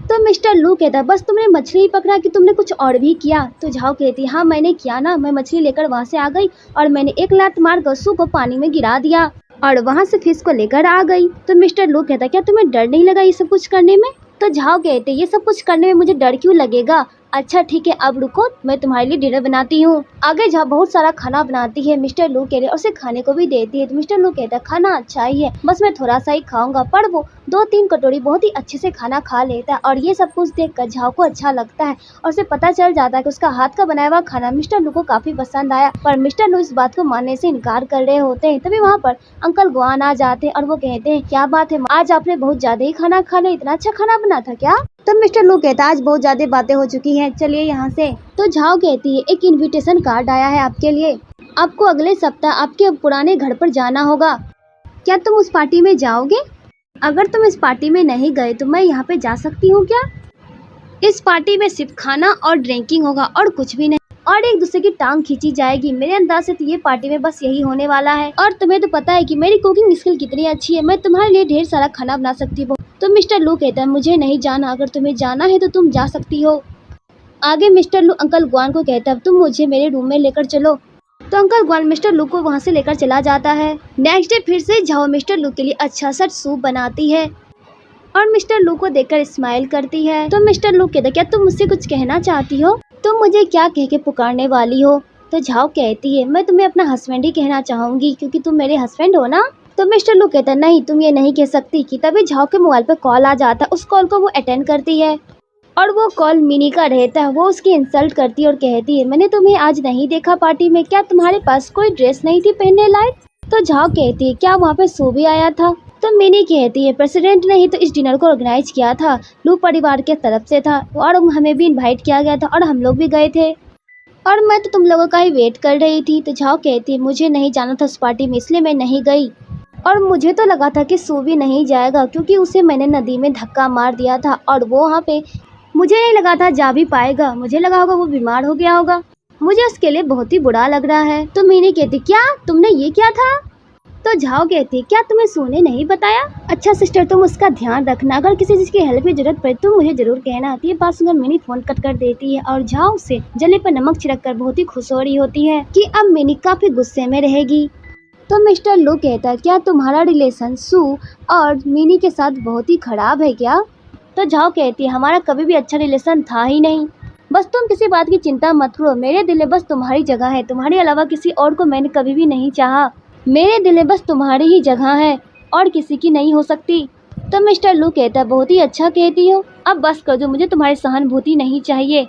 तो मिस्टर लू कहता बस तुमने मछली ही पकड़ा कि तुमने कुछ और भी किया। तो झाओ कहती हाँ मैंने किया ना, मैं मछली लेकर वहाँ से आ गई और मैंने एक लात मार कर सू को पानी में गिरा दिया और वहाँ से फिश को लेकर आ गई। तो मिस्टर लू कहता क्या तुम्हें डर नहीं लगा ये सब कुछ करने में। तो झाओ कहते ये सब कुछ करने में मुझे डर क्यों लगेगा, अच्छा ठीक है अब रुको मैं तुम्हारे लिए डिनर बनाती हूँ। आगे झाओ बहुत सारा खाना बनाती है मिस्टर लू के लिए और उसे खाने को भी देती है। तो मिस्टर लू कहता है खाना अच्छा ही है, बस मैं थोड़ा सा ही खाऊंगा, पर वो 2-3 कटोरी बहुत ही अच्छे से खाना खा लेता है। और ये सब कुछ देखकर झाओ को अच्छा लगता है और उसे पता चल जाता है कि उसका हाथ का बनाया हुआ खाना मिस्टर लू को काफी पसंद आया, पर मिस्टर लू इस बात को मानने से इनकार कर रहे होते हैं। तभी वहाँ पर अंकल गुआन आ जाते हैं और वो कहते हैं क्या बात है, आज आपने बहुत ज्यादा ही खाना खा लिया, इतना अच्छा खाना बना था क्या। तब मिस्टर लू कहता आज बहुत ज्यादा बातें हो चुकी हैं, चलिए यहाँ से। तो झाओ कहती है एक इनविटेशन कार्ड आया है आपके लिए, आपको अगले सप्ताह आपके पुराने घर पर जाना होगा, क्या तुम उस पार्टी में जाओगे। अगर तुम इस पार्टी में नहीं गए तो मैं यहाँ पे जा सकती हूँ क्या। इस पार्टी में सिर्फ खाना और ड्रिंकिंग होगा और कुछ भी नहीं, और एक दूसरे की टांग खींची जाएगी। मेरे अंदाज से तो ये पार्टी में बस यही होने वाला है। और तुम्हें तो पता है कि मेरी कुकिंग स्किल कितनी अच्छी है, मैं तुम्हारे लिए ढेर सारा खाना बना सकती हूँ। तो मिस्टर लू कहता है मुझे नहीं जाना, अगर तुम्हें जाना है तो तुम जा सकती हो। आगे मिस्टर लू अंकल गुआन को कहता है तुम मुझे मेरे रूम में लेकर चलो। तो अंकल गुआन मिस्टर लू को वहाँ से लेकर चला जाता है। नेक्स्ट डे फिर से झाओ मिस्टर लू के लिए अच्छा सा सूप बनाती है और मिस्टर लू को देखकर स्माइल करती है। तो मिस्टर लू कहता क्या तुम मुझसे कुछ कहना चाहती हो, तुम मुझे क्या कह के पुकारने वाली हो। तो झाओ कहती है मैं तुम्हें अपना हस्बैंड ही कहना चाहूंगी क्योंकि तुम मेरे हस्बैंड हो ना। तो मिस्टर लू कहता नहीं तुम ये नहीं कह सकती कि। तभी झाओ के मोबाइल पर कॉल आ जाता है, उस कॉल को वो अटेंड करती है और वो कॉल मिनी का रहता है। वो उसकी इंसल्ट करती है और कहती है मैंने तुम्हें आज नहीं देखा पार्टी में, क्या तुम्हारे पास कोई ड्रेस नहीं थी पहनने लायक। तो झाओ कहती है क्या वहाँ पे सू भी आया था। तो मिनी कहती है प्रेसिडेंट ने ही तो इस डिनर को ऑर्गेनाइज किया था, लू परिवार के तरफ से था और हमें भी इन्वाइट किया गया था और हम लोग भी गए थे और मैं तो तुम लोगों का ही वेट कर रही थी। तो झाओ कहती है मुझे नहीं जाना था उस पार्टी में, इसलिए मैं नहीं गई और मुझे तो लगा था कि सू भी नहीं जाएगा क्योंकि उसे मैंने नदी में धक्का मार दिया था और वो वहाँ पे मुझे नहीं लगा था जा भी पाएगा, मुझे लगा होगा वो बीमार हो गया होगा, मुझे उसके लिए बहुत ही बुरा लग रहा है। तो मिनी कहती क्या तुमने ये किया था। तो झाओ कहती क्या तुम्हें सू ने नहीं बताया। अच्छा सिस्टर तुम उसका ध्यान रखना, अगर किसी चीज की हेल्प की जरूरत पड़े तो मुझे जरूर कहना। ये बात सुनकर मिनी फोन कट कर देती है और झाओ से जले पर नमक छिड़क कर बहुत ही खुश हो रही होती है कि अब मिनी काफी गुस्से में रहेगी। तो मिस्टर लू कहता है क्या तुम्हारा रिलेशन सू और मिनी के साथ बहुत ही खराब है क्या। तो झाओ कहती है हमारा कभी भी अच्छा रिलेशन था ही नहीं, बस तुम किसी बात की चिंता मत करो, मेरे दिल में बस तुम्हारी जगह है, तुम्हारे अलावा किसी और को मैंने कभी भी नहीं चाहा, मेरे दिल में बस तुम्हारी ही जगह है और किसी की नहीं हो सकती। तो मिस्टर लू कहता है बहुत ही अच्छा कहती हो, अब बस कर दो, मुझे तुम्हारी सहानुभूति नहीं चाहिए।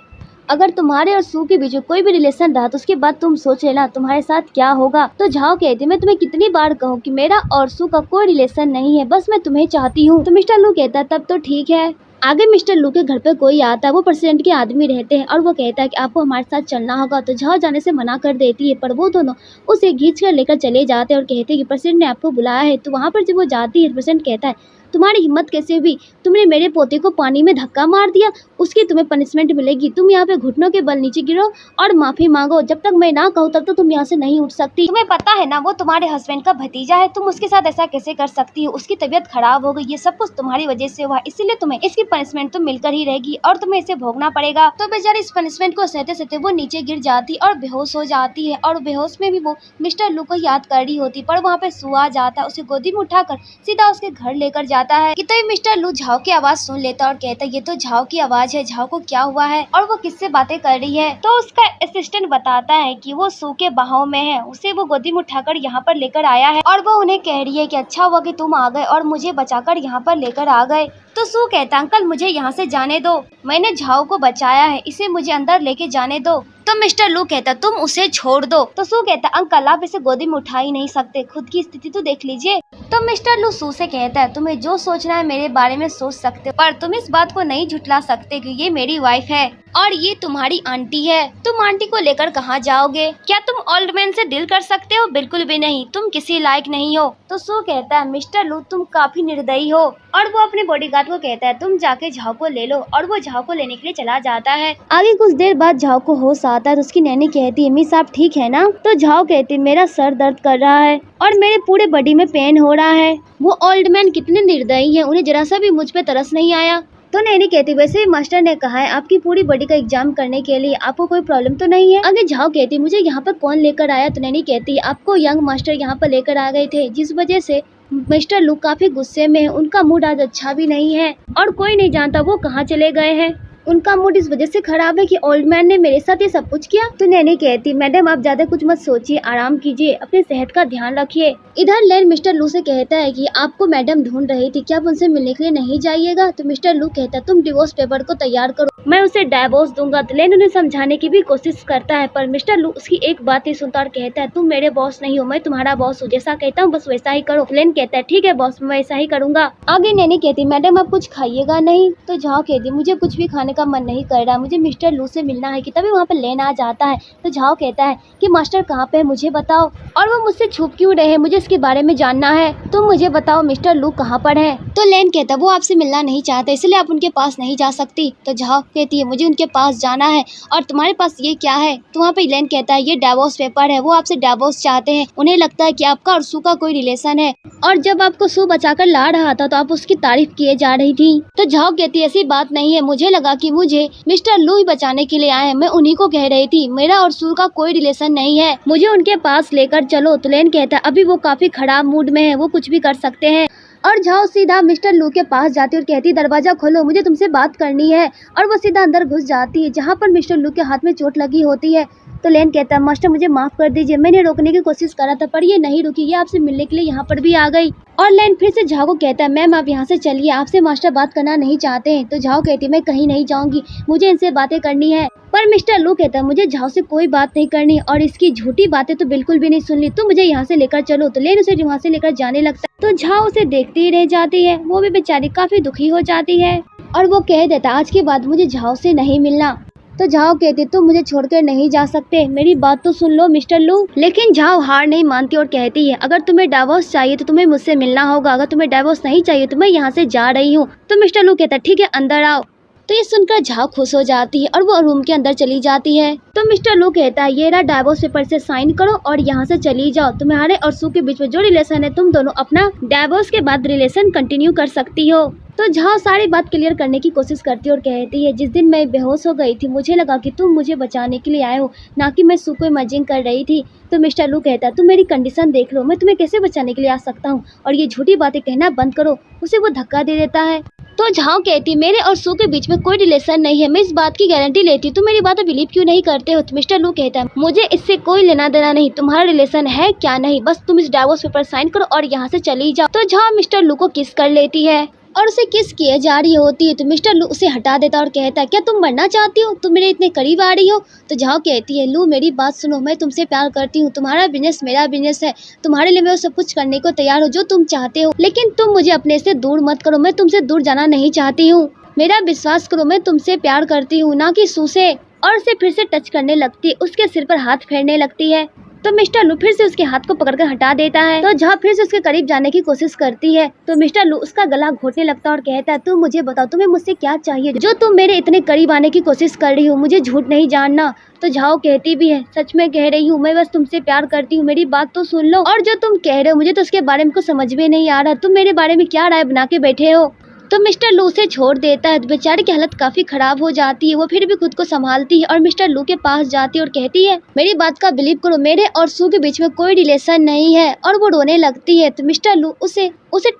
अगर तुम्हारे और सू के बीच कोई भी रिलेशन रहा तो उसके बाद तुम सोच लेना तुम्हारे साथ क्या होगा। तो झाओ कहती मैं तुम्हें कितनी बार कहूँ कि मेरा और सू का कोई रिलेशन नहीं है, बस मैं तुम्हें चाहती हूँ। तो मिस्टर लू कहता है तब तो ठीक है। आगे मिस्टर लू के घर पे कोई आता है, वो प्रेसिडेंट के आदमी रहते हैं और वो कहता है कि आपको हमारे साथ चलना होगा। तो झाओ जाने से मना कर देती है, पर वो दोनों उसे खींच कर लेकर चले जाते हैं और कहते हैं कि प्रेसिडेंट ने आपको बुलाया है। तो वहाँ पर जब वो जाती है प्रेसिडेंट कहता है तुम्हारी हिम्मत कैसे हुई? तुमने मेरे पोते को पानी में धक्का मार दिया। उसकी तुम्हें पनिशमेंट मिलेगी। तुम यहाँ पे घुटनों के बल नीचे गिरो और माफी मांगो। जब तक मैं ना कहूँ तब तक तुम यहाँ से नहीं उठ सकती। तुम्हें पता है ना वो तुम्हारे हस्बैंड का भतीजा है, तुम उसके साथ ऐसा कैसे कर सकती हो? उसकी तबीयत खराब हो गई, ये सब कुछ तुम्हारी वजह से हुआ, इसीलिए तुम्हें इसकी पनिशमेंट तो मिलकर ही रहेगी और तुम्हें इसे भोगना पड़ेगा। तो बेचारी इस पनिशमेंट को सहते सहते वो नीचे गिर जाती और बेहोश हो जाती है और बेहोश में भी वो मिस्टर लू को याद कर रही होती, पर वहाँ पे सू आ जाता है, उसे गोदी में उठाकर सीधा उसके घर लेकर जाता है। कि तभी मिस्टर लू झाओ की आवाज सुन लेता और कहता ये तो झाओ की आवाज है, झाओ को क्या हुआ है और वो किससे बातें कर रही है? तो उसका असिस्टेंट बताता है कि वो सू के बाहों में है, उसे वो गोदी में उठाकर यहाँ पर लेकर आया है और वो उन्हें कह रही है कि अच्छा हुआ कि तुम आ गए और मुझे बचाकर यहाँ पर लेकर आ गए। तो सू कहता अंकल मुझे यहाँ से जाने दो, मैंने झाओ को बचाया है, इसे मुझे अंदर लेके जाने दो। तो मिस्टर लू कहता तुम उसे छोड़ दो। तो सू कहता अंकल आप इसे गोदी में उठा ही नहीं सकते, खुद की स्थिति तो देख लीजिए। तो मिस्टर लू सू से कहता है तुम्हें जो सोचना है मेरे बारे में सोच सकते हो, पर तुम इस बात को नहीं झुठला सकते कि ये मेरी वाइफ है और ये तुम्हारी आंटी है। तुम आंटी को लेकर कहाँ जाओगे? क्या तुम ओल्ड मैन से डील कर सकते हो? बिल्कुल भी नहीं, तुम किसी लायक नहीं हो। तो सू कहता है मिस्टर लू तुम काफी निर्दयी हो और वो अपने बॉडीगार्ड को कहता है तुम जाके झाओ को ले लो और वो झाओ को लेने के लिए चला जाता है। आगे कुछ देर बाद झाओ को होश आता है तो उसकी नैनी कहती है मिस आप ठीक है ना? तो झाओ कहती मेरा सर दर्द कर रहा है और मेरे पूरे बॉडी में पेन हो रहा है। वो ओल्ड मैन कितने निर्दयी हैं, उन्हें जरा सा भी मुझ पे तरस नहीं आया। तो नैनी कहती वैसे भी मास्टर ने कहा है आपकी पूरी बॉडी का एग्जाम करने के लिए, आपको कोई प्रॉब्लम तो नहीं है? आगे झाओ कहती मुझे यहाँ पर कौन लेकर आया? तो नैनी कहती आपको यंग मास्टर यहाँ पर लेकर आ गए थे, जिस वजह से मिस्टर लू काफी गुस्से में है, उनका मूड आज अच्छा भी नहीं है और कोई नहीं जानता वो कहाँ चले गए हैं। उनका मूड इस वजह से खराब है कि ओल्ड मैन ने मेरे साथ ये सब कुछ किया। तो नैनी कहती मैडम आप ज्यादा कुछ मत सोचिए, आराम कीजिए, अपनी सेहत का ध्यान रखिए। इधर लेन मिस्टर लू से कहता है कि आपको मैडम ढूंढ रही थी, क्या आप उनसे मिलने के लिए नहीं जाइएगा? तो मिस्टर लू कहता है तुम डिवोर्स पेपर को तैयार करो, मैं उसे डाइवोर्स दूंगा। तो लेन उन्हें समझाने की भी कोशिश करता है पर मिस्टर लू उसकी एक बात ही सुनता और कहता है तुम मेरे बॉस नहीं हो, मैं तुम्हारा बॉस हूँ, जैसा कहता हूँ बस वैसा ही करो। लेन कहता है ठीक है बॉस मैं वैसा ही करूंगा। आगे नैनी कहती मैडम आप कुछ खाइएगा नहीं? तो झाओ कहती मुझे कुछ भी खाने का मन नहीं कर रहा, मुझे मिस्टर लू से मिलना है। कि तभी वहाँ पर लेन आ जाता है तो झाओ कहता है कि मास्टर कहाँ पे है मुझे बताओ और वो मुझसे छुप क्यों रहे, मुझे इसके बारे में जानना है, तुम मुझे बताओ मिस्टर लू कहाँ पर है? तो लेन कहता वो आपसे मिलना नहीं चाहते इसलिए आप उनके पास नहीं जा सकती। तो झाओ कहती है मुझे उनके पास जाना है और तुम्हारे पास ये क्या है? तो वहाँ पे लेन कहता है ये डाइवोर्स पेपर है, वो आपसे डाइवोर्स चाहते हैं, उन्हें लगता है कि आपका और सू का कोई रिलेशन है और जब आपको सू बचाकर ला रहा था तो आप उसकी तारीफ किए जा रही थी। तो झाओ कहती ऐसी बात नहीं है, मुझे लगा कि मुझे मिस्टर लू ही बचाने के लिए आए हैं, मैं उन्हीं को कह रही थी, मेरा और सू का कोई रिलेशन नहीं है, मुझे उनके पास लेकर चलो। तो लेन कहता है अभी वो काफी खराब मूड में है, वो कुछ भी कर सकते हैं। और झाओ सीधा मिस्टर लू के पास जाती और कहती दरवाजा खोलो मुझे तुमसे बात करनी है और वो सीधा अंदर घुस जाती है जहाँ पर मिस्टर लू के हाथ में चोट लगी होती है। तो लेन कहता है मास्टर मुझे माफ कर दीजिए, मैंने रोकने की कोशिश करा था पर ये नहीं रुकी, ये आपसे मिलने के लिए यहाँ पर भी आ गई। और लेन फिर से झाओ को कहता है मैम आप यहाँ से चलिए, आपसे मास्टर बात करना नहीं चाहते हैं। तो झाओ कहती है मैं कहीं नहीं जाऊंगी, मुझे इनसे बातें करनी है। पर मिस्टर लू कहता है मुझे झाओ से कोई बात नहीं करनी और इसकी झूठी बातें तो बिल्कुल भी नहीं सुननी, तुम मुझे यहाँ से लेकर चलो। तो लेन उसे वहाँ से लेकर जाने लगता है तो झाओ उसे देखती ही रह जाती है, वो भी बेचारी काफी दुखी हो जाती है और वो कह देता आज के बाद मुझे झाओ से नहीं मिलना। तो झाओ कहती तुम मुझे छोड़कर नहीं जा सकते, मेरी बात तो सुन लो मिस्टर लू। लेकिन झाओ हार नहीं मानती और कहती है अगर तुम्हें डाइवोर्स चाहिए तो तुम्हें मुझसे मिलना होगा, अगर तुम्हें डाइवोर्स नहीं चाहिए तो मैं यहाँ से जा रही हूँ। तो मिस्टर लू कहता ठीक है अंदर आओ। तो ये सुनकर झाओ खुश हो जाती है और वो रूम के अंदर चली जाती है। तो मिस्टर लू कहता है ये रहा डाइवोर्स पेपर से साइन करो और यहाँ से चली जाओ, तुम्हारे और सू के बीच में जो रिलेशन है तुम दोनों अपना डाइवोर्स के बाद रिलेशन कंटिन्यू कर सकती हो। तो झाओ सारी बात क्लियर करने की कोशिश करती है और कहती है जिस दिन मैं बेहोश हो गई थी मुझे लगा कि तुम मुझे बचाने के लिए आए हो, ना कि मैं सू को इमेजिन कर रही थी। तो मिस्टर लू कहता तुम मेरी कंडीशन देख लो, मैं तुम्हें कैसे बचाने के लिए आ सकता हूँ और ये झूठी बातें कहना बंद करो। उसे वो धक्का दे देता है। तो झाओ कहती मेरे और सू के बीच में कोई रिलेशन नहीं है, मैं इस बात की गारंटी लेती हूँ, तुम मेरी बात बिलीव क्यों नहीं करते हो? तो मिस्टर लू कहता है मुझे इससे कोई लेना देना नहीं, तुम्हारा रिलेशन है क्या नहीं, बस तुम इस डाइवोर्स पेपर साइन करो और यहाँ से चली जाओ। तो झाओ मिस्टर लू को किस कर लेती है और उसे किस किए जा रही होती है। तो मिस्टर लू उसे हटा देता और कहता है क्या तुम मरना चाहती हो, तुम मेरे इतने करीब आ रही हो? तो झाओ कहती है लू मेरी बात सुनो, मैं तुमसे प्यार करती हूँ, तुम्हारा बिजनेस मेरा बिजनेस है, तुम्हारे लिए मैं सब कुछ करने को तैयार हूँ जो तुम चाहते हो, लेकिन तुम मुझे अपने से दूर मत करो, मैं तुमसे दूर जाना नहीं चाहती हूँ, मेरा विश्वास करो, मैं तुमसे प्यार करती हूँ ना कि सू से। और उसे फिर से टच करने लगती है, उसके सिर पर हाथ फेरने लगती है। तो मिस्टर लू फिर से उसके हाथ को पकड़कर हटा देता है। तो झाओ फिर से उसके करीब जाने की कोशिश करती है। तो मिस्टर लू उसका गला घोटने लगता है और कहता है, तुम मुझे बताओ तुम्हें मुझसे क्या चाहिए जो तुम मेरे इतने करीब आने की कोशिश कर रही हो, मुझे झूठ नहीं जानना। तो झाओ कहती भी है, सच में कह रही हूँ, मैं बस तुमसे प्यार करती हूँ, मेरी बात तो सुन लो। और जो तुम कह रहे हो मुझे तो उसके बारे में कुछ समझ में नहीं आ रहा, तुम मेरे बारे में क्या राय बना के बैठे हो। तो मिस्टर लू उसे छोड़ देता है। तो बेचारे की हालत काफी खराब हो जाती है। वो फिर भी खुद को संभालती है और मिस्टर लू के पास जाती है और कहती है, मेरी बात का बिलीव करो, मेरे और सू के बीच में कोई रिलेशन नहीं है। और वो रोने लगती है। तो मिस्टर लू उसे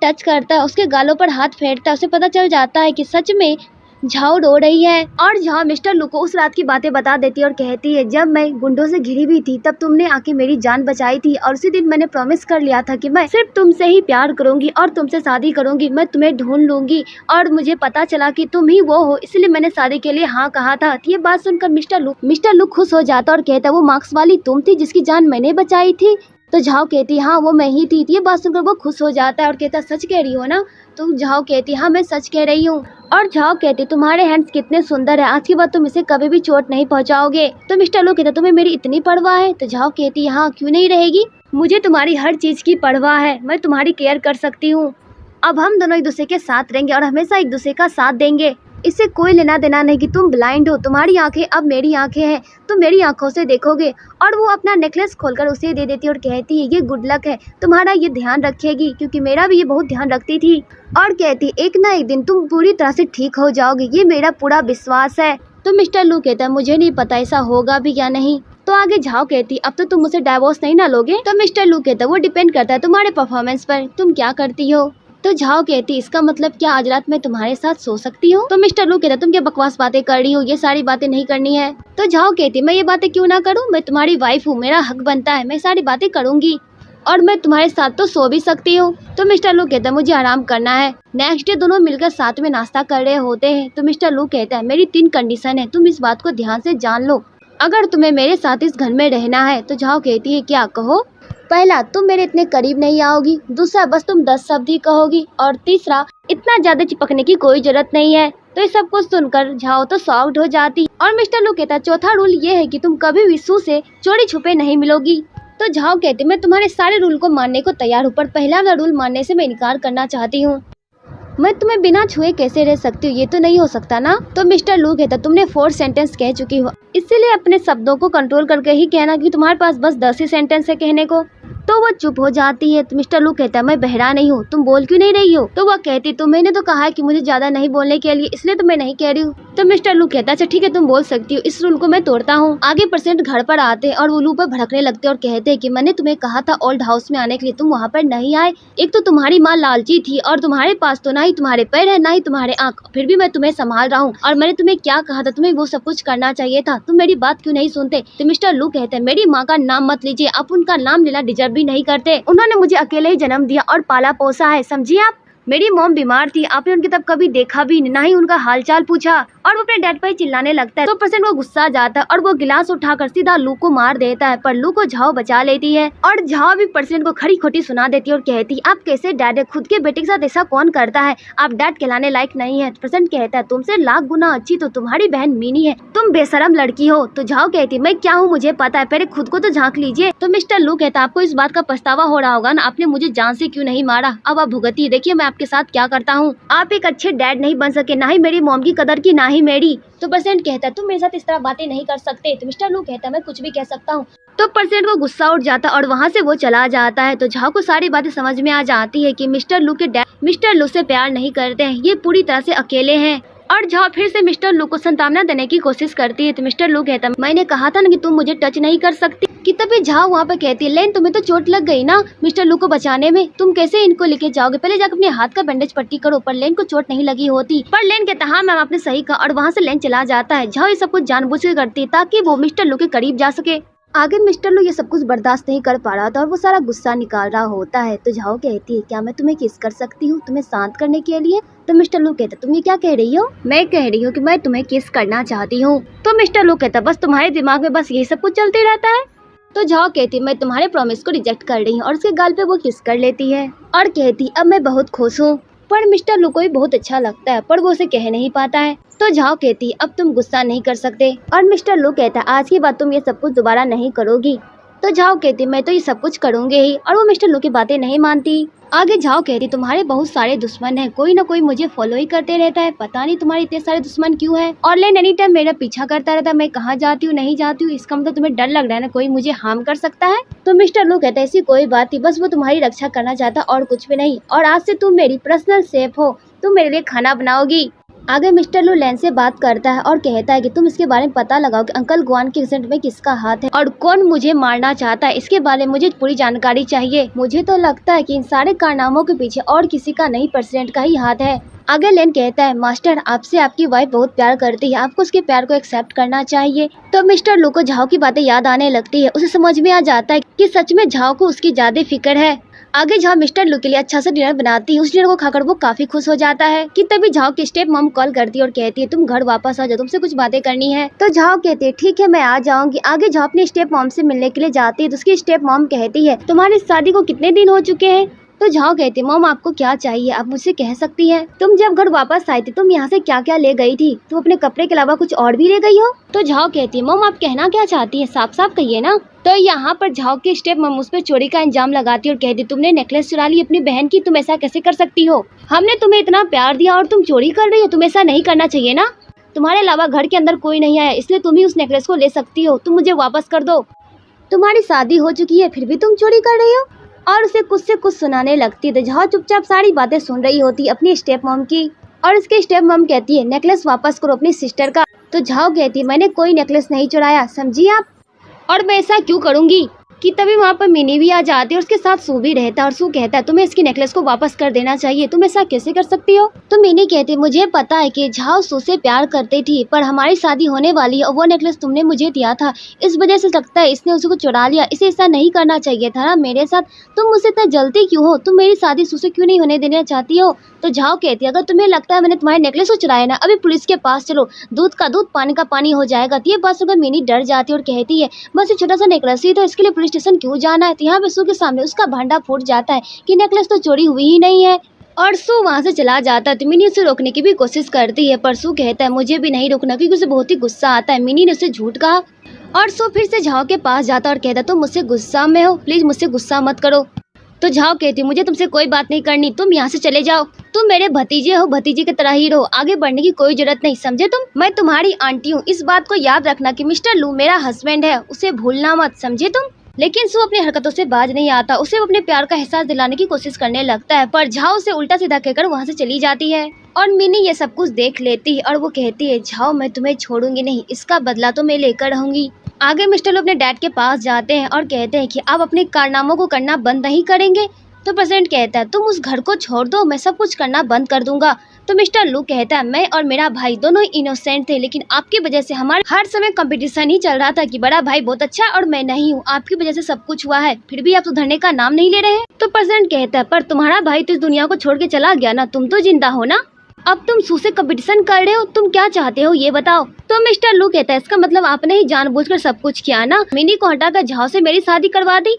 टच करता है, उसके गालों पर हाथ फेरता है। उसे पता चल जाता है कि सच में झाओ रो रही है। और झाओ मिस्टर लू को उस रात की बातें बता देती है और कहती है, जब मैं गुंडों से घिरी हुई थी तब तुमने आके मेरी जान बचाई थी और उसी दिन मैंने प्रॉमिस कर लिया था कि मैं सिर्फ तुमसे ही प्यार करूंगी और तुमसे शादी करूंगी, मैं तुम्हें ढूंढ लूंगी। और मुझे पता चला कि तुम ही वो हो, इसलिए मैंने शादी के लिए हाँ कहा था। ये बात सुनकर मिस्टर लू खुश हो जाता और कहता, वो मार्क्स वाली तुम थी जिसकी जान मैंने बचाई थी। तो झाओ कहती, हाँ वो मैं ही थी। ये बात सुनकर वो खुश हो जाता है और कहता, सच कह रही हो ना। तो झाओ कहती, हाँ मैं सच कह रही हूँ। और झाओ कहती, तुम्हारे हैंड्स कितने सुंदर है, आज के बाद तुम इसे कभी भी चोट नहीं पहुँचाओगे। तो मिस्टर लू कहता, तुम्हें मेरी इतनी परवाह है। तो झाओ कहती, हाँ क्यों नहीं रहेगी, मुझे तुम्हारी हर चीज की परवाह है, मैं तुम्हारी केयर कर सकती हूँ। अब हम दोनों एक दूसरे के साथ रहेंगे और हमेशा एक दूसरे का साथ देंगे। इससे कोई लेना देना नहीं कि तुम ब्लाइंड हो, तुम्हारी आंखें अब मेरी आंखें हैं, तुम मेरी आंखों से देखोगे। और वो अपना नेकलेस खोलकर उसे दे देती है और कहती है, ये गुड लक है, तुम्हारा ये ध्यान रखेगी, क्योंकि मेरा भी ये बहुत ध्यान रखती थी। और कहती, एक ना एक दिन तुम पूरी तरह से ठीक हो जाओगी, ये मेरा पूरा विश्वास है। तो मिस्टर लू कहता है, मुझे नहीं पता ऐसा होगा भी या नहीं। तो आगे झाओ कहती, अब तो तुम मुझसे डाइवोर्स नहीं ना लोगे। तो मिस्टर लू कहता है, वो डिपेंड करता है तुम्हारे परफॉर्मेंस पर, तुम क्या करती हो। तो झाओ कहती, इसका मतलब क्या आज रात मैं तुम्हारे साथ सो सकती हूँ। तो मिस्टर लू कहता, तुम क्या बकवास बातें कर रही हो, ये सारी बातें नहीं करनी है। तो झाओ कहती, मैं ये बातें क्यों ना करूँ, मैं तुम्हारी वाइफ हूँ, मेरा हक बनता है, मैं सारी बातें करूंगी और मैं तुम्हारे साथ तो सो भी सकती हूँ। तो मिस्टर लू कहता, मुझे आराम करना है। नेक्स्ट डे दोनों मिलकर साथ में नाश्ता कर रहे होते हैं। तो मिस्टर लू कहता है, मेरी 3 कंडीशन है, तुम इस बात को ध्यान से जान लो, अगर तुम्हें मेरे साथ इस घर में रहना है। तो झाओ कहती है, क्या कहो। पहला, तुम मेरे इतने करीब नहीं आओगी। दूसरा, बस तुम 10 शब्द ही कहोगी। और तीसरा, इतना ज्यादा चिपकने की कोई जरूरत नहीं है। तो ये सब कुछ सुनकर झाओ तो शॉक्ड हो जाती। और मिस्टर लू कहता, चौथा रूल ये है कि तुम कभी भी सू से चोरी छुपे नहीं मिलोगी। तो झाओ कहती, मैं तुम्हारे सारे रूल को मानने को तैयार हूँ, पर पहला वाला रूल मानने से मैं इनकार करना चाहती हूँ। मैं तुम्हें बिना छुए कैसे रह सकती हूँ, ये तो नहीं हो सकता ना। तो मिस्टर लू कहता, तुमने 4 सेंटेंस कह चुकी हो, इसीलिए अपने शब्दों को कंट्रोल करके ही कहना कि तुम्हारे पास बस 10 ही सेंटेंस है कहने को। तो वो चुप हो जाती है। तो मिस्टर लू कहता है, मैं बहरा नहीं हूँ, तुम बोल क्यों नहीं रही हो। तो वह कहती, तो मैंने तो कहा है कि मुझे ज्यादा नहीं बोलने के लिए, इसलिए तो मैं नहीं कह रही हूँ। तो मिस्टर लू कहता है, अच्छा ठीक है तुम बोल सकती हो, इस रूल को मैं तोड़ता हूँ। आगे परसेंट घर पर आते और वो लू पर भड़कने लगते और कहते हैं कि मैंने तुम्हें कहा था ओल्ड हाउस में आने के लिए, तुम वहाँ पर नहीं आए। एक तो तुम्हारी माँ लालची थी और तुम्हारे पास तो ना ही तुम्हारे पैर है ना ही तुम्हारे आँख, फिर भी मैं तुम्हें संभाल रहा हूँ। और मैंने तुम्हें क्या कहा था, तुम्हें वो सब कुछ करना चाहिए था, तुम मेरी बात क्यों नहीं सुनते। तो मिस्टर लू कहते हैं, मेरी माँ का नाम मत लीजिए, आप उनका नाम लेना डिजर्व भी नहीं करते, उन्होंने मुझे अकेले ही जन्म दिया और पाला पोसा है, समझिए आप। मेरी मॉम बीमार थी, आपने उनकी तब कभी देखा भी ना ही उनका हालचाल पूछा। और वो अपने डैड पर चिल्लाने लगता है। तो परसेंट वो गुस्सा आ जाता है और वो गिलास उठाकर सीधा लू को मार देता है, पर लू को झाओ बचा लेती है। और झाओ भी परसेंट को खरी खोटी सुना देती है और कहती, आप कैसे डैड है, खुद के बेटे के साथ ऐसा कौन करता है, आप डैड कहलाने लायक नहीं है। परसेंट कहता है, तुमसे लाख गुना अच्छी तो तुम्हारी बहन मीनी है, तुम बेशरम लड़की हो। तो झाओ कहती, मैं क्या हूँ मुझे पता है, पहले खुद को तो झाँक लीजिए। तो मिस्टर लू कहता, आपको इस बात का पछतावा हो रहा होगा ना, आपने मुझे जान से क्यों नहीं मारा, अब आप भुगतिए, देखिए मैं आपके साथ क्या करता हूँ। आप एक अच्छे डैड नहीं बन सके, ना ही मेरी मॉम की कदर की, ना ही मेरी। तो परसेंट कहता है, तुम मेरे साथ इस तरह बातें नहीं कर सकते। तो मिस्टर लू कहता है, मैं कुछ भी कह सकता हूँ। तो परसेंट को गुस्सा उठ जाता और वहाँ से वो चला जाता है। तो झाओ को सारी बातें समझ में आ जाती है कि मिस्टर लू के डैड मिस्टर लू से प्यार नहीं करते हैं, ये पूरी तरह से अकेले हैं। और झाओ फिर से मिस्टर लू को सांत्वना देने की कोशिश करती है। तो मिस्टर लू कहता है, मैंने कहा था ना कि तुम मुझे टच नहीं कर सकती। कि तभी झाओ वहाँ पे कहती है, लेन तुम्हें तो चोट लग गई ना मिस्टर लू को बचाने में, तुम कैसे इनको लेके जाओगे, पहले जाकर अपने हाथ का बैंडेज पट्टी करो। पर लेन को चोट नहीं लगी होती। पर लेन कहता, हाँ मैम आपने सही कहा, और वहाँ से लेन चला जाता है। झाओ ये सब कुछ जानबूझ के करती है ताकि वो मिस्टर लू के करीब जा सके। आगे मिस्टर लू ये सब कुछ बर्दाश्त नहीं कर पा रहा था और वो सारा गुस्सा निकाल रहा होता है। तो झाओ कहती है, क्या मैं तुम्हें किस कर सकती हूँ तुम्हें शांत करने के लिए। तो मिस्टर लू कहता, तुम ये क्या कह रही हो। मैं कह रही हूँ कि मैं तुम्हें किस करना चाहती हूँ। तो मिस्टर लू कहता, बस तुम्हारे दिमाग में बस ये सब कुछ चलते रहता है। तो झाओ कहती, मैं तुम्हारे प्रॉमिस को रिजेक्ट कर रही हूँ, और उसके गाल पे वो किस कर लेती है और कहती, अब मैं बहुत खुश हूँ। पर मिस्टर लू को भी बहुत अच्छा लगता है, पर वो उसे कह नहीं पाता है। तो झाओ कहती, अब तुम गुस्सा नहीं कर सकते। और मिस्टर लू कहता, आज के बाद तुम ये सब कुछ दोबारा नहीं करोगी। तो झाओ कहती मैं तो ये सब कुछ करूँगी ही, और वो मिस्टर लू की बातें नहीं मानती। आगे झाओ कहती तुम्हारे बहुत सारे दुश्मन हैं, कोई ना कोई मुझे फॉलो ही करते रहता है, पता नहीं तुम्हारे इतने सारे दुश्मन क्यों हैं। और लेन एनी टाइम मेरा पीछा करता रहता है, मैं कहाँ जाती हूँ नहीं जाती हूँ, इसका मतलब तुम्हें डर लग रहा है ना कोई मुझे हार्म कर सकता है। तो मिस्टर लू कहता है ऐसी कोई बात नहीं, बस वो तुम्हारी रक्षा करना चाहता और कुछ भी नहीं, और आज से तुम मेरी पर्सनल शेफ हो, तुम मेरे लिए खाना बनाओगी। आगे मिस्टर लू लैन से बात करता है और कहता है कि तुम इसके बारे में पता लगाओ कि अंकल गुआन के एक्सीडेंट में किसका हाथ है और कौन मुझे मारना चाहता है, इसके बारे में मुझे पूरी जानकारी चाहिए। मुझे तो लगता है कि इन सारे कारनामों के पीछे और किसी का नहीं प्रेसिडेंट का ही हाथ है। आगे लेन कहता है मास्टर आपसे आपकी वाइफ बहुत प्यार करती है, आपको उसके प्यार को एक्सेप्ट करना चाहिए। तो मिस्टर लू को झाओ की बातें याद आने लगती है, उसे समझ में आ जाता है कि सच में झाओ को उसकी ज्यादा फिक्र है। आगे झाओ मिस्टर लू के लिए अच्छा सा डिनर बनाती है, उस डिनर को खाकर वो काफी खुश हो जाता है कि तभी झाओ की स्टेप मॉम कॉल करती है और कहती है तुम घर वापस आ जाओ, तुमसे कुछ बातें करनी है। तो झाओ कहती है ठीक है मैं आ जाऊंगी। आगे झाओ अपनी स्टेप मॉम से मिलने के लिए जाती है, तो उसकी स्टेप मॉम कहती है तुम्हारी शादी को कितने दिन हो चुके हैं। तो झाओ कहती है मॉम आपको क्या चाहिए आप मुझसे कह सकती हैं। तुम जब घर वापस आई थी तुम यहाँ से क्या क्या ले गई थी, तुम अपने कपड़े के अलावा कुछ और भी ले गई हो। तो झाओ कहती है मॉम आप कहना क्या चाहती है, साफ साफ कहिए ना। तो यहाँ पर झाओ की स्टेप मॉम उस पर चोरी का इंजाम लगाती है और कहती तुमने नेकलेस चुरा ली अपनी बहन की, तुम ऐसा कैसे कर सकती हो, हमने तुम्हें इतना प्यार दिया और तुम चोरी कर रही हो, तुम ऐसा नहीं करना चाहिए ना, तुम्हारे अलावा घर के अंदर कोई नहीं आया इसलिए तुम ही उस नेकलेस को ले सकती हो, तुम मुझे वापस कर दो, तुम्हारी शादी हो चुकी है फिर भी तुम चोरी कर रही हो। और उसे कुछ से कुछ सुनाने लगती है। तो झाओ चुपचाप सारी बातें सुन रही होती अपनी स्टेप मॉम की, और उसके स्टेप मॉम कहती है नेकलेस वापस करो अपनी सिस्टर का। तो झाओ कहती है मैंने कोई नेकलेस नहीं चुराया समझी आप, और मैं ऐसा क्यों करूँगी। कि तभी वहाँ पर मिनी भी आ जाती है और उसके साथ सू भी रहता है, और सू कहता है तुम्हें इसकी नेकलेस को वापस कर देना चाहिए, तुम ऐसा कैसे कर सकती हो। तो मिनी कहती मुझे पता है कि झाओ सू से प्यार करती थी पर हमारी शादी होने वाली है और वो नेकलेस तुमने मुझे दिया था, इस वजह से लगता है इसने उसको चुरा लिया, इसे ऐसा नहीं करना चाहिए था ना मेरे साथ, तुम मुझसे इतना जलती क्यों हो, तुम मेरी शादी सू से क्यों नहीं होने देना चाहती हो। तो झाओ कहती है अगर तुम्हें लगता है मैंने तुम्हारे नेकलेस को चुराया ना अभी पुलिस के पास चलो, दूध का दूध पानी का पानी हो जाएगा। तो ये बात सुनकर मिनी डर जाती है और कहती है बस ये छोटा सा नेकलेस ही तो इसके लिए पुलिस स्टेशन क्यों जाना है। तो यहाँ पे सू के सामने उसका भांडा फूट जाता है कि नेकलेस तो चोरी हुई ही नहीं है, और सू वहाँ से चला जाता है। तो मिनी उसे रोकने की भी कोशिश करती है पर सू कहता है मुझे भी नहीं रोकना, क्योंकि उसे बहुत ही गुस्सा आता है मिनी ने उसे झूठ कहा। और सू फिर से झाओ के पास जाता है और कहता तुम मुझसे गुस्सा में हो, प्लीज मुझसे गुस्सा मत करो। तो झाओ कहती मुझे तुमसे कोई बात नहीं करनी, तुम यहाँ से चले जाओ, तुम मेरे भतीजे हो, भतीजे की तरह ही रहो, आगे बढ़ने की कोई जरूरत नहीं समझे तुम, मैं तुम्हारी आंटी हूँ, इस बात को याद रखना कि मिस्टर लू मेरा हस्बैंड है, उसे भूलना मत समझे तुम। लेकिन सू अपनी हरकतों से बाज नहीं आता, उसे अपने प्यार का एहसास दिलाने की कोशिश करने लगता है पर झाओ उसे उल्टा सीधा कहकर वहाँ से चली जाती है। और मिनी ये सब कुछ देख लेती है और वो कहती है झाओ मैं तुम्हें छोड़ूंगी नहीं, इसका बदला तो मैं लेकर रहूंगी। आगे मिस्टर लू अपने डैड के पास जाते हैं और कहते हैं कि आप अपने कारनामों को करना बंद नहीं करेंगे। तो प्रेसिडेंट कहता है तुम उस घर को छोड़ दो, मैं सब कुछ करना बंद कर दूंगा। तो मिस्टर लू कहता है मैं और मेरा भाई दोनों इनोसेंट थे, लेकिन आपकी वजह से हमारे हर समय कंपटीशन ही चल रहा था कि बड़ा भाई बहुत अच्छा और मैं नहीं हूँ, आपकी वजह से सब कुछ हुआ है, फिर भी आप सुधरने का नाम नहीं ले रहे हैं। तो प्रेसिडेंट कहता है पर तुम्हारा भाई तो इस दुनिया को छोड़ के चला गया ना, तुम तो जिंदा हो ना, अब तुम सू से कंपटीशन कर रहे हो, तुम क्या चाहते हो ये बताओ। तो मिस्टर लू कहता है इसका मतलब आपने ही जानबूझकर सब कुछ किया ना, मिनी को हटाकर झाओ से मेरी शादी करवा दी।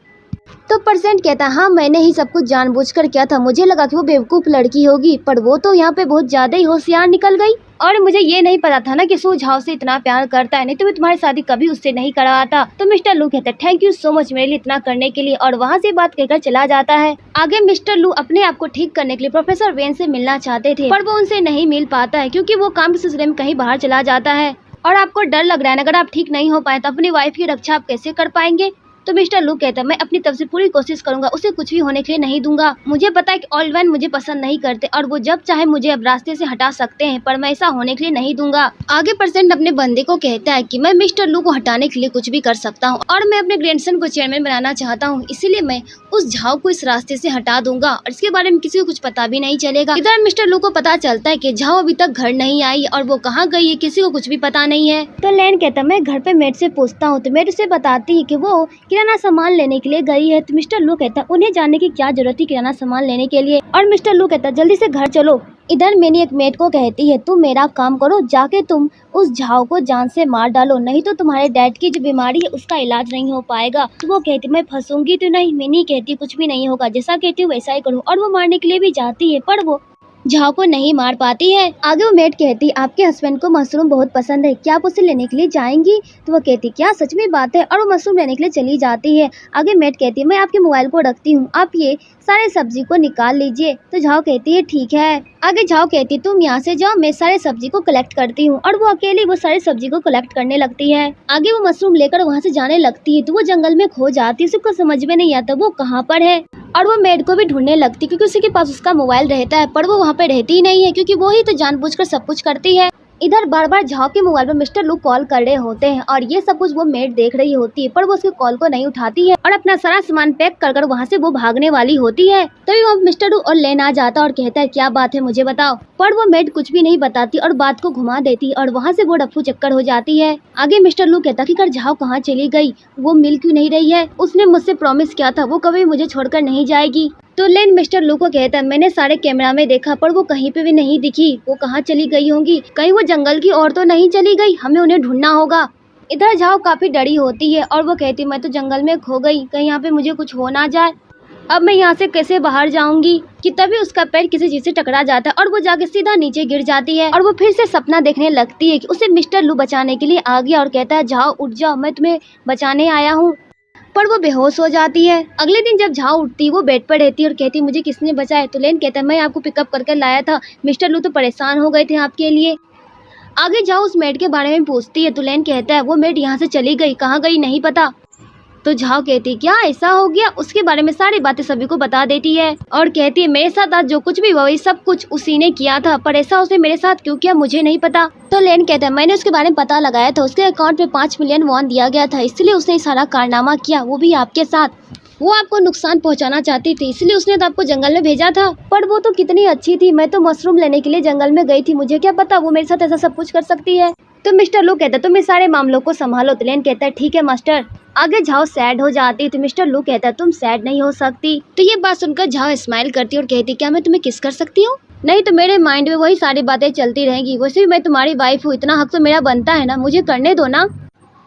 तो प्रेसिडेंट कहता हाँ मैंने ही सब कुछ जानबूझकर किया था, मुझे लगा कि वो बेवकूफ लड़की होगी पर वो तो यहाँ पे बहुत ज्यादा ही होशियार निकल गई, और मुझे ये नहीं पता था ना कि सू झाओ से इतना प्यार करता है, नहीं तो मैं तुम्हारी शादी कभी उससे नहीं करवाता। तो मिस्टर लू कहता है थैंक यू सो मच मेरे लिए इतना करने के लिए, और वहाँ से बात कहकर चला जाता है। आगे मिस्टर लू अपने आप को ठीक करने के लिए प्रोफेसर वेन से मिलना चाहते थे पर वो उनसे नहीं मिल पाता है क्योंकि वो काम के सिलसिले में कहीं बाहर चला जाता है। और आपको डर लग रहा है अगर आप ठीक नहीं हो पाए तो अपनी वाइफ की रक्षा आप कैसे कर पाएंगे। तो मिस्टर लू कहता है मैं अपनी तरफ से पूरी कोशिश करूंगा, उसे कुछ भी होने के लिए नहीं दूंगा, मुझे पता है कि ऑलवेन मुझे पसंद नहीं करते और वो जब चाहे मुझे अब रास्ते से हटा सकते हैं पर मैं ऐसा होने के लिए नहीं दूंगा। आगे प्रेसिडेंट अपने बंदे को कहता है कि मैं मिस्टर लू को हटाने के लिए कुछ भी कर सकता हूँ और मैं अपने ग्रैंडसन को चेयरमैन बनाना चाहता हूँ, इसीलिए मैं उस झाओ को इस रास्ते से हटा दूंगा और इसके बारे में किसी को कुछ पता भी नहीं चलेगा। इधर मिस्टर लू को पता चलता है कि झाओ अभी तक घर नहीं आई और वो कहाँ गई है किसी को कुछ भी पता नहीं है। तो लैन कहता है मैं घर पे मेड से पूछता हूँ, तो मेड उसे बताती है कि वो किराना सामान लेने के लिए गई है। तो मिस्टर लू कहता है उन्हें जानने की क्या जरूरत है किराना सामान लेने के लिए, और मिस्टर लू कहता है जल्दी से घर चलो। इधर मैंने एक मेड को कहती है तुम मेरा काम करो, जाके तुम उस झाओ को जान से मार डालो, नहीं तो तुम्हारे डैड की जो बीमारी है उसका इलाज नहीं हो पाएगा। तो वो कहती मैं फंसूंगी तो नहीं, मिनी कहती कुछ भी नहीं होगा, जैसा कहती हूँ वैसा ही करूँ, और वो मारने के लिए भी जाती है पर वो झाओ को नहीं मार पाती है। आगे वो मेड कहती आपके हस्बैंड को मशरूम बहुत पसंद है, क्या आप उसे लेने के लिए जाएंगी? तो वो कहती क्या सच में बात है, और वो मशरूम लेने के लिए चली जाती है। आगे मेड कहती है मैं आपके मोबाइल को रखती हूँ, आप ये सारे सब्जी को निकाल लीजिए। तो झाओ कहती है ठीक है। आगे झाओ कहती तुम यहाँ से जाओ, मैं सारे सब्जी को कलेक्ट करती हूँ, और वो अकेली वो सारे सब्जी को कलेक्ट करने लगती है। आगे वो मशरूम लेकर वहाँ से जाने लगती है तो वो जंगल में खो जाती है, उसको समझ में नहीं आता वो कहाँ पर है, और वो मेड को भी ढूंढने लगती क्योंकि उसी के पास उसका मोबाइल रहता है, पर वो वहाँ पे रहती ही नहीं है क्योंकि वो ही तो जानबूझकर सब कुछ करती है। इधर बार बार झाओ के मोबाइल पर मिस्टर लू कॉल कर रहे होते हैं और ये सब कुछ वो मेड देख रही होती है, पर वो उसके कॉल को नहीं उठाती है और अपना सारा सामान पैक कर वहाँ से वो भागने वाली होती है। तभी वो मिस्टर लू और लेन आ जाता और कहता है क्या बात है मुझे बताओ, पर वो मेड कुछ भी नहीं बताती और बात को घुमा देती और वहाँ से वो रफू चक्कर हो जाती है। आगे मिस्टर लू कहता कि कर झाओ कहाँ चली गई, वो मिल क्यों नहीं रही है, उसने मुझसे प्रॉमिस किया था वो कभी मुझे छोड़कर नहीं जाएगी। तो लेन मिस्टर लू को कहता है मैंने सारे कैमरा में देखा पर वो कहीं पे भी नहीं दिखी, वो कहाँ चली गई होंगी, कहीं वो जंगल की ओर तो नहीं चली गई, हमें उन्हें ढूंढना होगा। इधर झाओ काफी डरी होती है और वो कहती मैं तो जंगल में खो गई, कहीं यहाँ पे मुझे कुछ हो ना जाए, अब मैं यहाँ से कैसे बाहर जाऊंगी। कि तभी उसका पैर किसी चीज से टकरा जाता है और वो जाके सीधा नीचे गिर जाती है और वो फिर से सपना देखने लगती है कि उसे मिस्टर लू बचाने के लिए आ गया और कहता है झाओ उठ जाओ, मैं तुम्हें बचाने आया हूँ, पर वो बेहोश हो जाती है। अगले दिन जब झाओ उठती वो बेड पर रहती है और कहती मुझे किसने बचाया। तो लेन कहता है मैं आपको पिकअप करके लाया था, मिस्टर लू तो परेशान हो गए थे आपके लिए। आगे झाओ उस मेड के बारे में पूछती है तो लेन कहता है वो मेड यहाँ से चली गई, कहाँ गई नहीं पता। तो झाओ कहती क्या ऐसा हो गया, उसके बारे में सारी बातें सभी को बता देती है और कहती है मेरे साथ आज जो कुछ भी हुआ वही सब कुछ उसी ने किया था, पर ऐसा उसने मेरे साथ क्यों किया मुझे नहीं पता। तो लेन कहता है मैंने उसके बारे में पता लगाया था, उसके अकाउंट में 5 मिलियन वॉन दिया गया था, इसलिए उसने सारा कारनामा किया, वो भी आपके साथ, वो आपको नुकसान पहुंचाना चाहती थी इसलिए उसने तो आपको जंगल में भेजा था, पर वो तो कितनी अच्छी थी, मैं तो मशरूम लेने के लिए जंगल में गई थी, मुझे क्या पता वो मेरे साथ ऐसा सब कुछ कर सकती है। तो मिस्टर लू कहता है तुम इस सारे मामलों को संभालो। तो लेन कहता है ठीक है मास्टर। आगे झाओ सैड हो जाती है तो मिस्टर लू कहता है तुम सैड नहीं हो सकती। तो ये बात सुनकर झाओ स्माइल करती है और कहती क्या मैं तुम्हें किस कर सकती हूँ, नहीं तो मेरे माइंड में वही सारी बातें चलती रहेंगी, वैसे भी मैं तुम्हारी वाइफ हूँ, इतना हक तो मेरा बनता है ना, मुझे करने दो ना,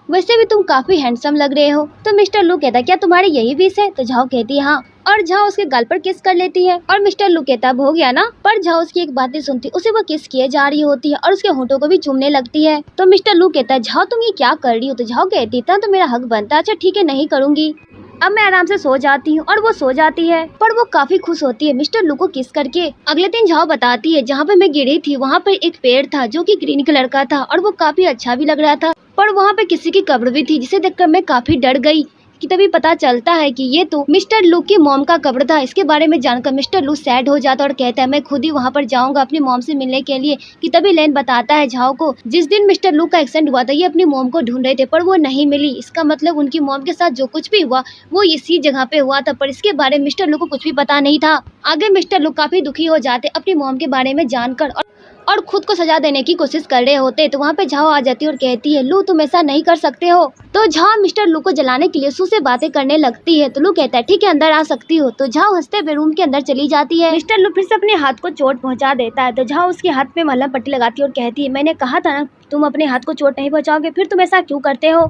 वैसे भी तुम काफी हैंडसम लग रहे हो। तो मिस्टर लू कहता क्या तुम्हारी यही विश है। तो झाओ कहती है हाँ, और झाओ उसके गाल पर किस कर लेती है और मिस्टर लू कहता अब हो गया ना, पर झाओ उसकी एक बात नहीं सुनती, उसे वो किस किए जा रही होती है और उसके होंठों को भी चूमने लगती है। तो मिस्टर लू कहता है झाओ तुम ये क्या कर रही हो। तो झाओ कहती इतना तो मेरा हक बनता है, अच्छा ठीक है नहीं करूंगी, अब मैं आराम से सो जाती हूँ, और वो सो जाती है पर वो काफी खुश होती है मिस्टर लू को किस करके। अगले दिन झाओ बताती है जहाँ पे मैं गिरी थी वहाँ पे एक पेड़ था जो कि ग्रीन कलर का था और वो काफी अच्छा भी लग रहा था, पर वहाँ पे किसी की कब्र भी थी जिसे देखकर मैं काफी डर गई। कि तभी पता चलता है कि ये तो मिस्टर लू की मॉम का कब्र था। इसके बारे में जानकर मिस्टर लू सैड हो जाता और कहता है मैं खुद ही वहाँ पर जाऊंगा अपनी मॉम से मिलने के लिए। कि तभी लेन बताता है झाओ को जिस दिन मिस्टर लू का एक्सीडेंट हुआ था ये अपनी मॉम को ढूंढ रहे थे पर वो नहीं मिली, इसका मतलब उनकी मॉम के साथ जो कुछ भी हुआ वो इसी जगह पे हुआ था, पर इसके बारे में मिस्टर लू को कुछ भी पता नहीं था। आगे मिस्टर लू काफी दुखी हो जाते अपनी मॉम के बारे में जानकर और खुद को सजा देने की कोशिश कर रहे होते। तो वहाँ पे झाओ आ जाती है और कहती है लू तुम ऐसा नहीं कर सकते हो। तो झाओ मिस्टर लू को जलाने के लिए सू से बातें करने लगती है। तो लू कहता है ठीक है अंदर आ सकती हो। तो झाओ हंसते हुए रूम के अंदर चली जाती है। मिस्टर लू फिर से अपने हाथ को चोट पहुँचा देता है। तो झाओ उसके हाथ पे मलहम पट्टी लगाती है और कहती है मैंने कहा था ना तुम अपने हाथ को चोट नहीं पहुँचाओगे, फिर तुम ऐसा क्यों करते हो,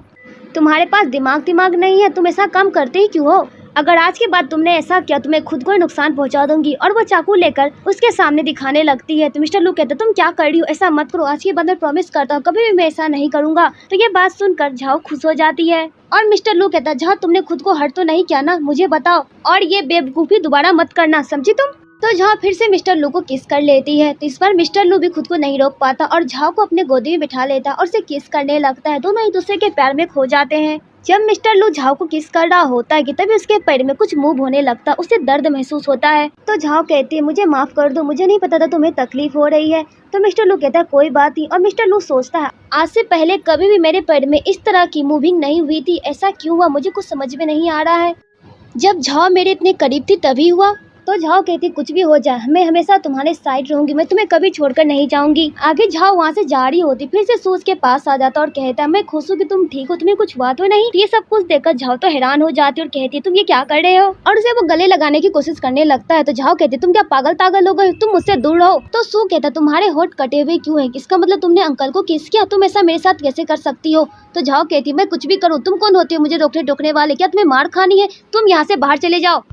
तुम्हारे पास दिमाग नहीं है, तुम ऐसा काम करते ही क्यों हो, अगर आज के बाद तुमने ऐसा किया तो मैं खुद को ही नुकसान पहुंचा दूंगी। और वो चाकू लेकर उसके सामने दिखाने लगती है। तो मिस्टर लू कहते तुम क्या कर रही हो, ऐसा मत करो, आज के बाद मैं प्रॉमिस करता हूँ कभी भी मैं ऐसा नहीं करूंगा। तो ये बात सुनकर झाओ खुश हो जाती है और मिस्टर लू कहता झाओ तुमने खुद को हर्ट तो नहीं किया ना, मुझे बताओ, और ये बेवकूफी दोबारा मत करना, समझी तुम। तो झाओ फिर से मिस्टर लू को किस कर लेती है। तो इस बार मिस्टर लू भी खुद को नहीं रोक पाता और झाओ को अपने गोदी में बिठा लेता और उसे किस करने लगता है। दोनों एक दूसरे के प्यार में खो जाते हैं। जब मिस्टर लू झाओ को किस कर रहा होता है कि तभी उसके पैर में कुछ मूव होने लगता, उसे दर्द महसूस होता है। तो झाओ कहती है मुझे माफ कर दो, मुझे नहीं पता था तुम्हें तकलीफ हो रही है। तो मिस्टर लू कहता है कोई बात नहीं। और मिस्टर लू सोचता है आज से पहले कभी भी मेरे पैर में इस तरह की मूविंग नहीं हुई थी, ऐसा क्यों हुआ मुझे कुछ समझ में नहीं आ रहा है, जब झाओ मेरे इतने करीब थी तभी हुआ। तो झाओ कहती कुछ भी हो जाए मैं हमेशा तुम्हारे साइड रहूंगी, मैं तुम्हें कभी छोड़कर नहीं जाऊंगी। आगे झाओ वहाँ से जा रही होती फिर से सूज के पास आ जाता और कहता है मैं खुश हूँ कि तुम ठीक हो, तुम्हें कुछ हुआ तो नहीं। ये सब कुछ देखकर झाओ तो हैरान हो जाती और कहती तुम ये क्या कर रहे हो, और उसे वो गले लगाने की कोशिश करने लगता है। तो झाओ कहती तुम क्या पागल हो गए, तुम मुझसे दूर रहो। तो सू कहता तुम्हारे होठ कटे हुए क्यों है, इसका मतलब तुमने अंकल को किस किया, तुम ऐसा मेरे साथ कैसे कर सकती हो। तो झाओ कहती मैं कुछ भी करूँ, तुम कौन होती हो मुझे रोकने टोकने वाले, क्या तुम्हें मार खानी है, तुम यहाँ से बाहर चले जाओ।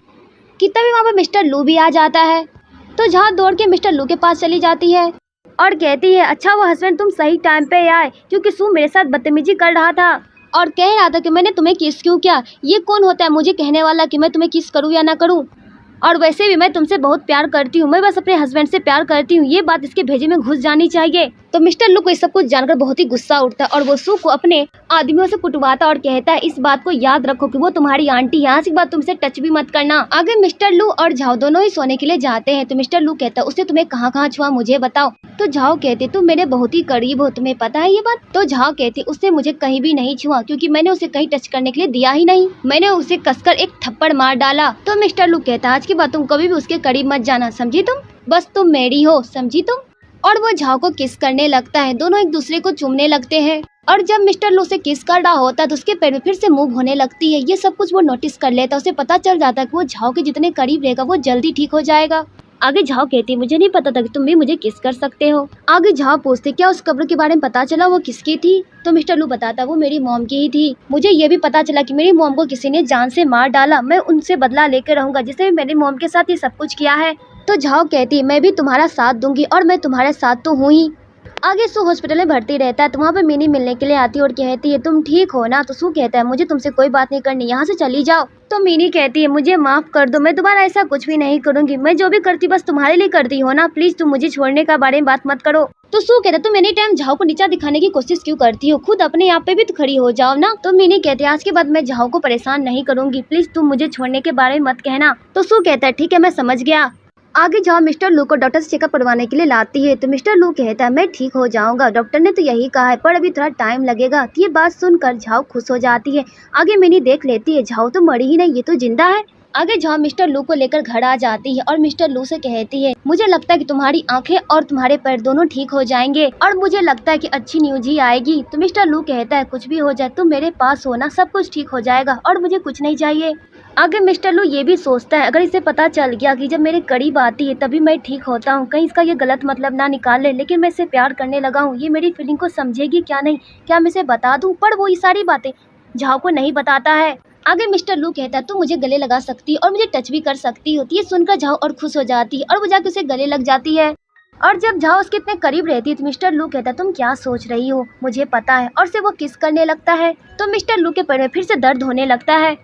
कि तभी वहाँ पर मिस्टर लू भी आ जाता है तो झाओ दौड़ के मिस्टर लू के पास चली जाती है और कहती है, अच्छा वो हस्बैंड तुम सही टाइम पे आए, क्योंकि सू मेरे साथ बदतमीजी कर रहा था और कह रहा था कि मैंने तुम्हें किस क्यों किया। ये कौन होता है मुझे कहने वाला कि मैं तुम्हें किस करूँ या ना करूँ? और वैसे भी मैं तुमसे बहुत प्यार करती हूँ, मैं बस अपने हस्बैंड से प्यार करती हूँ, ये बात इसके भेजे में घुस जानी चाहिए। तो मिस्टर लू को इस सब कुछ जानकर बहुत ही गुस्सा उठता है और वो सू को अपने आदमियों से कुटवाता और कहता है, इस बात को याद रखो कि वो तुम्हारी आंटी है, आज के बाद तुमसे टच भी मत करना। आगे मिस्टर लू और झाओ दोनों ही सोने के लिए जाते हैं। तो मिस्टर लू कहता है, उसने तुम्हें कहाँ कहाँ छुआ मुझे बताओ। तो झाओ कहते, तुम मेरे बहुत ही करीब हो, तुम्हें पता है ये बात? तो झाओ कहती, उसने मुझे कहीं भी नहीं छुआ, क्योंकि मैंने उसे कहीं टच करने के लिए दिया ही नहीं, मैंने उसे कसकर एक थप्पड़ मार डाला। तो मिस्टर लू कहता, आज के बाद तुम कभी भी उसके करीब मत जाना, समझी तुम? बस तुम मेरी हो, समझी तुम? और वो झाओ को किस करने लगता है, दोनों एक दूसरे को चूमने लगते हैं। और जब मिस्टर लू से किस कर रहा होता है तो उसके पैर में फिर से मूव होने लगती है। ये सब कुछ वो नोटिस कर लेता है, उसे पता चल जाता है कि वो झाओ के जितने करीब रहेगा वो जल्दी ठीक हो जाएगा। आगे झाओ कहती है, मुझे नहीं पता था कि तुम भी मुझे किस कर सकते हो। आगे झाओ पूछते, क्या उस कब्र के बारे में पता चला, वो किसकी थी? तो मिस्टर लू बताता, वो मेरी मॉम की ही थी। मुझे ये भी पता चला कि मेरी मॉम को किसी ने जान से मार डाला, मैं उनसे बदला लेकर रहूंगा जिसने मेरी मॉम के साथ ये सब कुछ किया है। तो झाओ कहती है, मैं भी तुम्हारा साथ दूंगी और मैं तुम्हारे साथ तो हूँ ही। आगे सू हॉस्पिटल में भर्ती रहता है तो वहाँ पे मिनी मिलने के लिए आती है और कहती है, तुम ठीक हो ना? तो सू कहता है, मुझे तुमसे कोई बात नहीं करनी, यहाँ से चली जाओ। तो मिनी कहती है, मुझे माफ कर दो, मैं दोबारा ऐसा कुछ भी नहीं करूंगी, मैं जो भी करती बस तुम्हारे लिए करती हो ना, प्लीज तुम मुझे छोड़ने का बारे में बात मत करो। तो सू कहता है, तुम एनी टाइम झाओ को नीचा दिखाने की कोशिश क्यों करती हो, खुद अपने आप पे भी तो खड़ी हो जाओ ना। तो मिनी कहती है, आज के बाद मैं झाओ को परेशान नहीं करूंगी, प्लीज तुम मुझे छोड़ने के बारे में मत कहना। तो सू कहता है, ठीक है मैं समझ गया। आगे झाओ मिस्टर लू को डॉक्टर से चेकअप करवाने के लिए लाती है। तो मिस्टर लू कहता है, मैं ठीक हो जाऊंगा, डॉक्टर ने तो यही कहा है, पर अभी थोड़ा टाइम लगेगा। तो ये बात सुनकर झाओ खुश हो जाती है। आगे मिनी देख लेती है, झाओ तो मरी ही नहीं, ये तो जिंदा है। आगे झाओ मिस्टर लू को लेकर घर आ जाती है और मिस्टर लू से कहती है, मुझे लगता है कि तुम्हारी आंखें और तुम्हारे पैर दोनों ठीक हो जाएंगे और मुझे लगता है कि अच्छी न्यूज ही आएगी। तो मिस्टर लू कहता है, कुछ भी हो जाए तुम मेरे पास हो ना, सब कुछ ठीक हो जाएगा और मुझे कुछ नहीं चाहिए। आगे मिस्टर लू ये भी सोचता है, अगर इसे पता चल गया कि जब मेरे करीब आती है तभी मैं ठीक होता हूँ, कहीं इसका ये गलत मतलब ना निकाल ले, लेकिन मैं इसे प्यार करने लगा हूँ, ये मेरी फीलिंग को समझेगी क्या नहीं, क्या मैं इसे बता दूँ? पर वो ये सारी बातें झाओ को नहीं बताता है। आगे मिस्टर लू कहता है, तुम मुझे गले लगा सकती और मुझे टच भी कर सकती हो। ये सुनकर झाओ और खुश हो जाती है और वो जाके उसे गले लग जाती है। और जब झाओ उसके इतने करीब रहती है तो मिस्टर लू कहता है, तुम क्या सोच रही हो, मुझे पता है। और से वो किस करने लगता है तो मिस्टर लू के पैर में फिर से दर्द होने लगता है।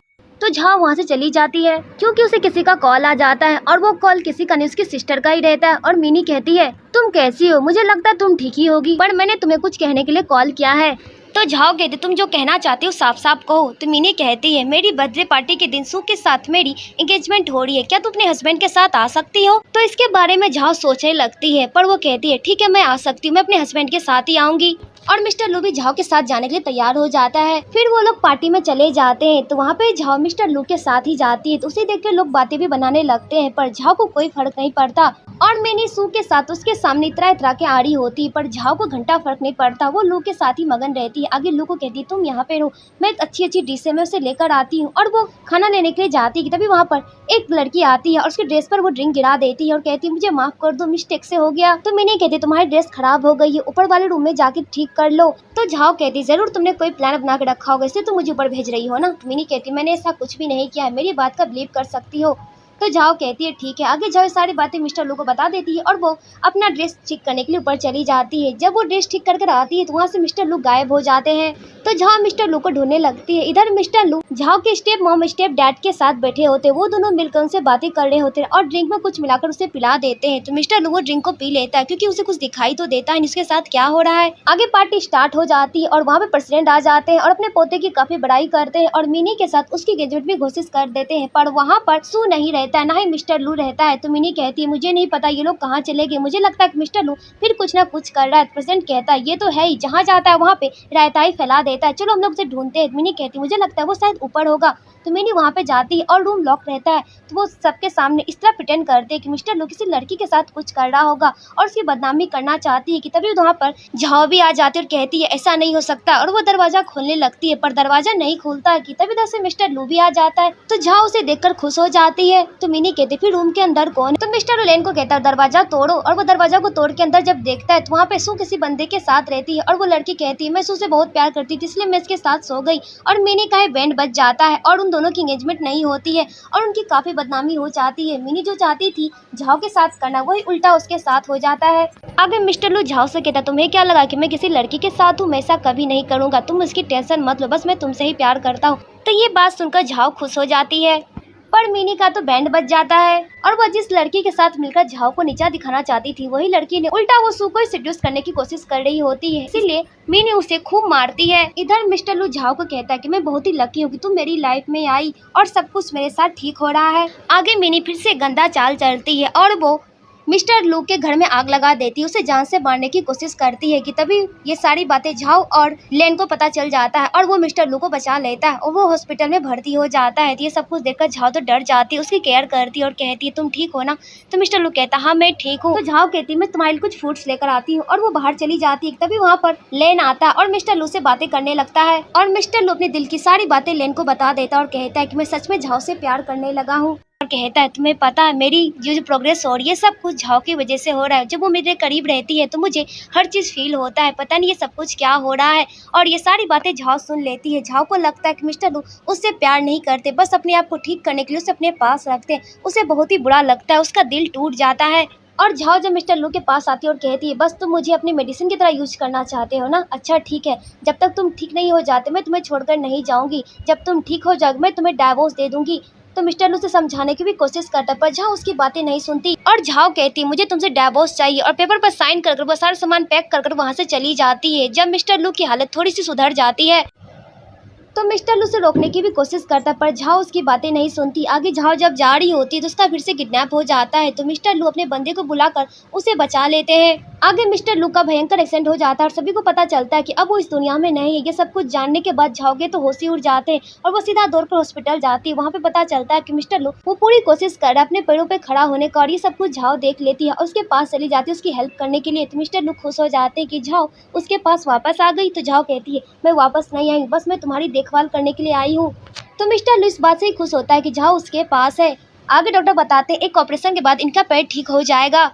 तो झाओ वहाँ से चली जाती है क्योंकि उसे किसी का कॉल आ जाता है और वो कॉल किसी का नहीं, उसकी सिस्टर का ही रहता है। और मिनी कहती है, तुम कैसी हो, मुझे लगता है तुम ठीक ही होगी, पर मैंने तुम्हें कुछ कहने के लिए कॉल किया है। तो झाओ कहती, तुम जो कहना चाहती हो साफ साफ कहो। तो मिनी कहती है, मेरी बर्थडे पार्टी के दिन सू के साथ मेरी एंगेजमेंट हो रही है, क्या तुम अपने हस्बैंड के साथ आ सकती हो? तो इसके बारे में झाओ सोचने लगती है, पर वो कहती है, ठीक है मैं आ सकती हूँ, मैं अपने हस्बैंड के साथ ही आऊंगी। और मिस्टर लू भी झाओ के साथ जाने के लिए तैयार हो जाता है। फिर वो लोग पार्टी में चले जाते हैं तो वहाँ पे झाओ मिस्टर लू के साथ ही जाती है। तो उसे देख के लोग बातें भी बनाने लगते हैं, पर झाओ को कोई फर्क नहीं पड़ता। और मिनी सू के साथ उसके सामने इतरा के आ रही होती है, पर झाओ को घंटा फर्क नहीं पड़ता, वो लू के साथ ही मगन रहती है। आगे लू को कहती है, तुम यहाँ पे रहो, मैं अच्छी अच्छी डिशें मैं उसे लेकर आती हूँ। और वो खाना लेने के लिए जाती है, तभी वहाँ पर एक लड़की आती है और उसके ड्रेस पर वो ड्रिंक गिरा देती है और कहती है, मुझे माफ कर दो, मिस्टेक से हो गया। तो मिनी कहती, तुम्हारी ड्रेस खराब हो गई है, ऊपर वाले रूम में जाके ठीक कर लो। तो झाओ कहती, जरूर तुमने कोई प्लान बना के रखा होगा, इसलिए तुम मुझे ऊपर भेज रही हो ना। तो मिनी कहती, मैंने ऐसा कुछ भी नहीं किया है, मेरी बात का बिलीव कर सकती हो। तो झाओ कहती है, ठीक है। आगे झाओ सारी बातें मिस्टर लू को बता देती है और वो अपना ड्रेस ठीक करने के लिए ऊपर चली जाती है। जब वो ड्रेस ठीक कर आती है तो वहाँ से मिस्टर लू गायब हो जाते हैं। तो झाओ मिस्टर लू को ढूंढने लगती है। इधर मिस्टर लू झाओ के स्टेप मॉम स्टेप डैड के साथ बैठे होते, वो दोनों मिलकर उनसे बातें कर रहे होते और ड्रिंक में कुछ मिलाकर उसे पिला देते हैं। तो मिस्टर लू वो ड्रिंक को पी लेता है क्योंकि उसे कुछ दिखाई तो देता है उसके साथ क्या हो रहा है। आगे पार्टी स्टार्ट हो जाती है और वहाँ पे प्रेसिडेंट आ जाते हैं और अपने पोते की काफी बड़ाई करते हैं और मिनी के साथ उसकी एंगेजमेंट भी घोषित कर देते हैं। पर वहाँ पर सू नहीं रहता है, ना ही मिस्टर लू रहता है। तो मिनी कहती है, मुझे नहीं पता ये लोग कहाँ चले गए, मुझे लगता है कि मिस्टर लू फिर कुछ ना कुछ कर रहा है। प्रेसिडेंट कहता है, ये तो है ही, जहाँ जाता है वहाँ पे रायताई फैला देता है, चलो हम लोग उसे ढूंढते हैं। मिनी कहती है, मुझे लगता है वो शायद ऊपर होगा। तो मिनी वहाँ पे जाती है और रूम लॉक रहता है। तो वो सबके सामने इस तरह प्रिटेंड करते हैं कि मिस्टर लू किसी लड़की के साथ कुछ कर रहा होगा और उसकी बदनामी करना चाहती है कि तभी वहाँ पर झाओ भी आ जाती है और कहती है, ऐसा नहीं हो सकता। और वो दरवाजा खोलने लगती है पर दरवाजा नहीं खुलता है कि तभी इधर से मिस्टर लू भी आ जाता है। तो झाओ उसे देखकर खुश हो जाती है। तो मिनी कहती फिर रूम के अंदर कौन? तो मिस्टर लू लेन को कहता है दरवाजा तोड़ो, और वो दरवाजा को तोड़ के अंदर जब देखता है तो वहाँ पे सू किसी बंदे के साथ रहती है और वो लड़की कहती है मैं सू से बहुत प्यार करती थी इसलिए मैं इसके साथ सो गई। और मिनी का बैंड बज जाता है और उन दोनों की एंगेजमेंट नहीं होती है और उनकी काफी बदनामी हो जाती है। मिनी जो चाहती थी झाओ के साथ करना वही उल्टा उसके साथ हो जाता है। आगे मिस्टर लू झाओ से कहता तुम्हें क्या लगा कि मैं किसी लड़की के साथ हूँ? मैं ऐसा कभी नहीं करूँगा, तुम उसकी टेंशन मत लो, बस मैं तुमसे ही प्यार करता हूँ। तो ये बात सुनकर झाओ खुश हो जाती है, पर मिनी का तो बैंड बज जाता है और वो जिस लड़की के साथ मिलकर झाओ को नीचा दिखाना चाहती थी वही लड़की ने उल्टा वो सू को सेड्यूस करने की कोशिश कर रही होती है, इसीलिए मिनी उसे खूब मारती है। इधर मिस्टर लू झाओ को कहता है कि मैं बहुत ही लकी हूँ कि तुम मेरी लाइफ में आई और सब कुछ मेरे साथ ठीक हो रहा है। आगे मिनी फिर से गंदा चाल चलती है और वो मिस्टर लू के घर में आग लगा देती है, उसे जान से मारने की कोशिश करती है कि तभी ये सारी बातें झाओ और लेन को पता चल जाता है और वो मिस्टर लू को बचा लेता है और वो हॉस्पिटल में भर्ती हो जाता है। ये सब कुछ देखकर झाओ तो डर जाती है, उसकी केयर करती है और कहती है तुम ठीक हो ना? तो मिस्टर लू कहता है हाँ मैं ठीक हूँ। तो झाओ कहती है मैं तुम्हारे लिए कुछ फ्रूट्स लेकर आती हूँ और वो बाहर चली जाती है। तभी वहाँ पर लेन आता है और मिस्टर लू से बातें करने लगता है और मिस्टर लू अपने दिल की सारी बातें लेन को बता देता है और कहता है कि मैं सच में झाओ से प्यार करने लगा हूँ। और कहता है तुम्हें पता है मेरी जो प्रोग्रेस हो रही है सब कुछ झाओ की वजह से हो रहा है, जब वो मेरे करीब रहती है तो मुझे हर चीज़ फील होता है, पता नहीं ये सब कुछ क्या हो रहा है। और ये सारी बातें झाओ सुन लेती है। झाओ को लगता है कि मिस्टर लू उससे प्यार नहीं करते, बस अपने आप को ठीक करने के लिए उसे अपने पास रखते हैं। उसे बहुत ही बुरा लगता है, उसका दिल टूट जाता है। और झाओ जब मिस्टर लू के पास आती है और कहती है बस तुम मुझे अपनी मेडिसिन की तरह यूज करना चाहते हो ना, अच्छा ठीक है, जब तक तुम ठीक नहीं हो जाते मैं तुम्हें छोड़कर नहीं जाऊंगी, जब तुम ठीक हो जाओगे मैं तुम्हें डाइवोर्स दे दूंगी। तो मिस्टर लू से समझाने की भी कोशिश करता है पर झाओ उसकी बातें नहीं सुनती और झाओ कहती मुझे तुमसे डाइवोर्स चाहिए और पेपर पर साइन कर वो सारा सामान पैक कर वहाँ से चली जाती है। जब मिस्टर लू की हालत थोड़ी सी सुधर जाती है तो मिस्टर लू से रोकने की भी कोशिश करता है पर झाओ उसकी बातें नहीं सुनती। आगे झाओ जब जा रही होती है तो उसका फिर से किडनैप हो जाता है, तो मिस्टर लू अपने बंदे को बुलाकर उसे बचा लेते हैं। आगे मिस्टर लू का भयंकर एक्सीडेंट हो जाता है और सभी को पता चलता है कि अब वो इस दुनिया में नहीं है। ये सब कुछ जानने के बाद झाओ के तो होश ही उड़ जाते हैं और वो सीधा दौड़कर हॉस्पिटल जाती है। वहाँ पे पता चलता है कि मिस्टर लू वो पूरी कोशिश कर रहा है अपने पैरों पे खड़ा होने का और ये सब कुछ झाओ देख लेती है और उसके पास चली जाती है उसकी हेल्प करने के लिए। तो मिस्टर लू खुश हो जाते हैं कि झाओ उसके पास वापस आ गई। तो झाओ कहती है मैं वापस नहीं आई, बस मैं तुम्हारी देखभाल करने के लिए आई हूँ। तो मिस्टर लू इस बात से ही खुश होता है कि झाओ उसके पास है। आगे डॉक्टर बताते हैं एक ऑपरेशन के बाद इनका पेट ठीक हो जाएगा।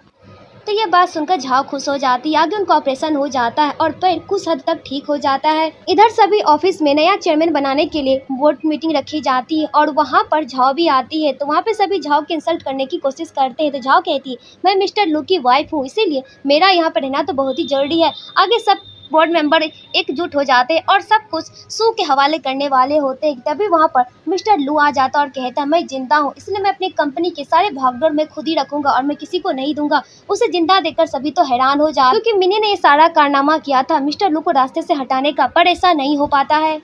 तो ये बात सुनकर झाओ खुश हो जाती है। आगे उनका ऑपरेशन हो जाता है और पैर कुछ हद तक ठीक हो जाता है। इधर सभी ऑफिस में नया चेयरमैन बनाने के लिए बोर्ड मीटिंग रखी जाती है और वहाँ पर झाओ भी आती है। तो वहाँ पे सभी झाओ की इंसल्ट करने की कोशिश करते हैं। तो झाओ कहती है मैं मिस्टर लू की वाइफ हूँ, इसीलिए मेरा यहाँ पर रहना तो बहुत ही जरूरी है। आगे सब बोर्ड मेंबर एकजुट हो जाते हैं और सब कुछ सू के हवाले करने वाले होते हैं। तभी वहाँ पर मिस्टर लू आ जाता है और कहता है मैं जिंदा हूँ, इसलिए मैं अपनी कंपनी के सारे भागदौड़ मैं खुद ही रखूंगा और मैं किसी को नहीं दूंगा। उसे जिंदा देखकर सभी तो हैरान हो जाते क्योंकि मिनी ने ये सारा कारनामा किया था मिस्टर लू को रास्ते से हटाने का, पर ऐसा नहीं हो पाता है।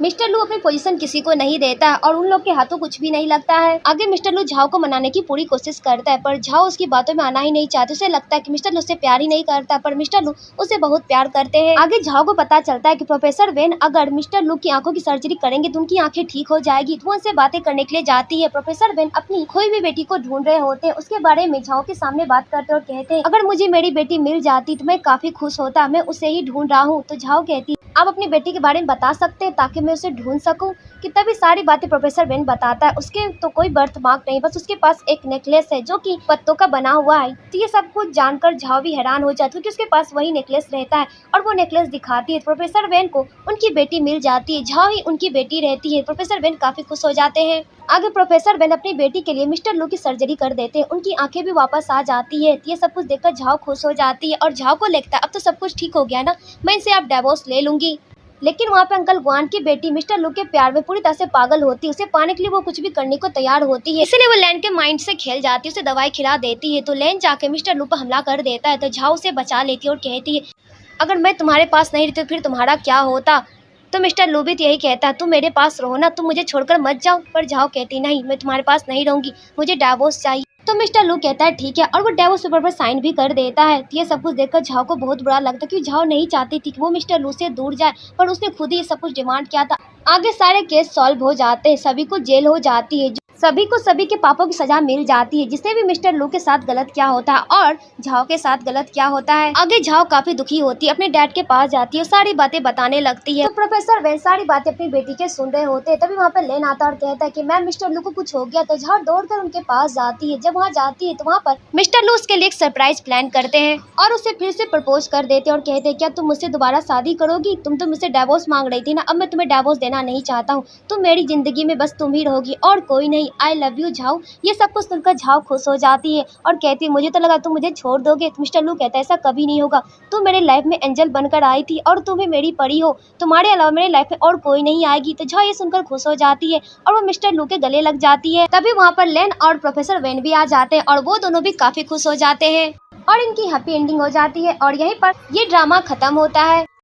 मिस्टर लू अपनी पोजीशन किसी को नहीं देता है और उन लोग के हाथों कुछ भी नहीं लगता है। आगे मिस्टर लू झाओ को मनाने की पूरी कोशिश करता है पर झाओ उसकी बातों में आना ही नहीं चाहती। उसे लगता है कि मिस्टर लू उससे प्यार ही नहीं करता, पर मिस्टर लू उसे बहुत प्यार करते हैं। आगे झाओ को पता चलता है कि प्रोफेसर वेन अगर मिस्टर लू की आंखों की सर्जरी करेंगे तो उनकी आंखें ठीक हो जाएगी। तो उनसे बातें करने के लिए जाती है। प्रोफेसर वेन अपनी खोई हुई बेटी को ढूंढ रहे होते हैं, उसके बारे में झाओ के सामने बात करते और कहते हैं अगर मुझे मेरी बेटी मिल जाती तो मैं काफी खुश होता, मैं उसे ही ढूंढ रहा हूँ। तो झाओ कहती आप अपनी बेटी के बारे में बता सकते हैं ताकि मैं उसे ढूंढ सकूं। कि तभी सारी बातें प्रोफेसर वेन बताता है। उसके तो कोई बर्थ मार्क नहीं, बस उसके पास एक नेकलेस है जो कि पत्तों का बना हुआ है। तो ये सब कुछ जानकर झाओ भी हैरान हो जाती है क्योंकि उसके पास वही नेकलेस रहता है और वो नेकलेस दिखाती है। प्रोफेसर वेन को उनकी बेटी मिल जाती है, झाओ ही उनकी बेटी रहती है। प्रोफेसर वेन काफी खुश हो जाते हैं। आगे प्रोफेसर वेन अपनी बेटी के लिए मिस्टर लू की सर्जरी कर देते हैं, उनकी आंखें भी वापस आ जाती है। ये सब कुछ देखकर झाओ खुश हो जाती है और झाओ को लगता है अब तो सब कुछ ठीक हो गया ना, मैं इनसे अब डाइवोर्स ले लूंगी। लेकिन वहाँ पे अंकल गुआन की बेटी मिस्टर लू के प्यार में पूरी तरह से पागल होती है। उसे पाने के लिए वो कुछ भी करने को तैयार होती है, इसलिए वो लैन के माइंड से खेल जाती है, उसे दवाई खिला देती है। तो लैन जाके मिस्टर लू पर हमला कर देता है। तो झाओ उसे बचा लेती है और कहती है अगर मैं तुम्हारे पास नहीं रहती तो फिर तुम्हारा क्या होता। तो मिस्टर लू भी यही कहता है तुम मेरे पास रहो ना, तुम मुझे छोड़कर मत जाओ। पर झाओ कहती नहीं, मैं तुम्हारे पास नहीं रहूंगी, मुझे डाइवोर्स चाहिए। तो मिस्टर लू कहता है ठीक है और वो डाइवोर्स पेपर पर साइन भी कर देता है। ये सब कुछ देखकर झाओ को बहुत बुरा लगता है क्योंकि झाओ नहीं चाहती थी कि वो मिस्टर लू से दूर जाए, पर उसने खुद ही ये सब कुछ डिमांड किया था। आगे सारे केस सॉल्व हो जाते हैं, सभी को जेल हो जाती है। सभी को सभी के पापों की सजा मिल जाती है, जिससे भी मिस्टर लू के साथ गलत क्या होता है और झाओ के साथ गलत क्या होता है। आगे झाओ काफी दुखी होती है, अपने डैड के पास जाती है और सारी बातें बताने लगती है। तो प्रोफेसर वेन सारी बातें अपनी बेटी के सुन रहे होते हैं। तभी वहाँ पर लेन आता और कहता है कि मैम मिस्टर लू को कुछ हो गया। तो झाओ दौड़कर उनके पास जाती है। जब वहाँ जाती है तो वहाँ पर मिस्टर लू उसके लिए एक सरप्राइज प्लान करते हैं और उसे फिर से प्रपोज कर देते हैं और कहते हैं क्या तुम मुझसे दोबारा शादी करोगी? तुम तो मुझसे डिवोर्स मांग रही थी ना, अब मैं तुम्हें डिवोर्स देना नहीं चाहता हूँ। तुम मेरी जिंदगी में बस तुम ही रहोगी और कोई नहीं। I love you Zhao. ये सब कुछ सुनकर झाओ खुश हो जाती है और कहती है मुझे तो लगा तुम मुझे छोड़ दोगे। मिस्टर लू कहता है ऐसा कभी नहीं होगा, तुम मेरे लाइफ में एंजल बनकर आई थी और तुम ही मेरी परी हो, तुम्हारे अलावा मेरे लाइफ में और कोई नहीं आएगी। तो झाओ ये सुनकर खुश हो जाती है और वो मिस्टर लू के गले लग जाती है। तभी वहाँ पर लेन और प्रोफेसर वेन भी आ जाते हैं और वो दोनों भी काफी खुश हो जाते हैं और इनकी हैप्पी एंडिंग हो जाती है और यहीं पर ये ड्रामा खत्म होता है।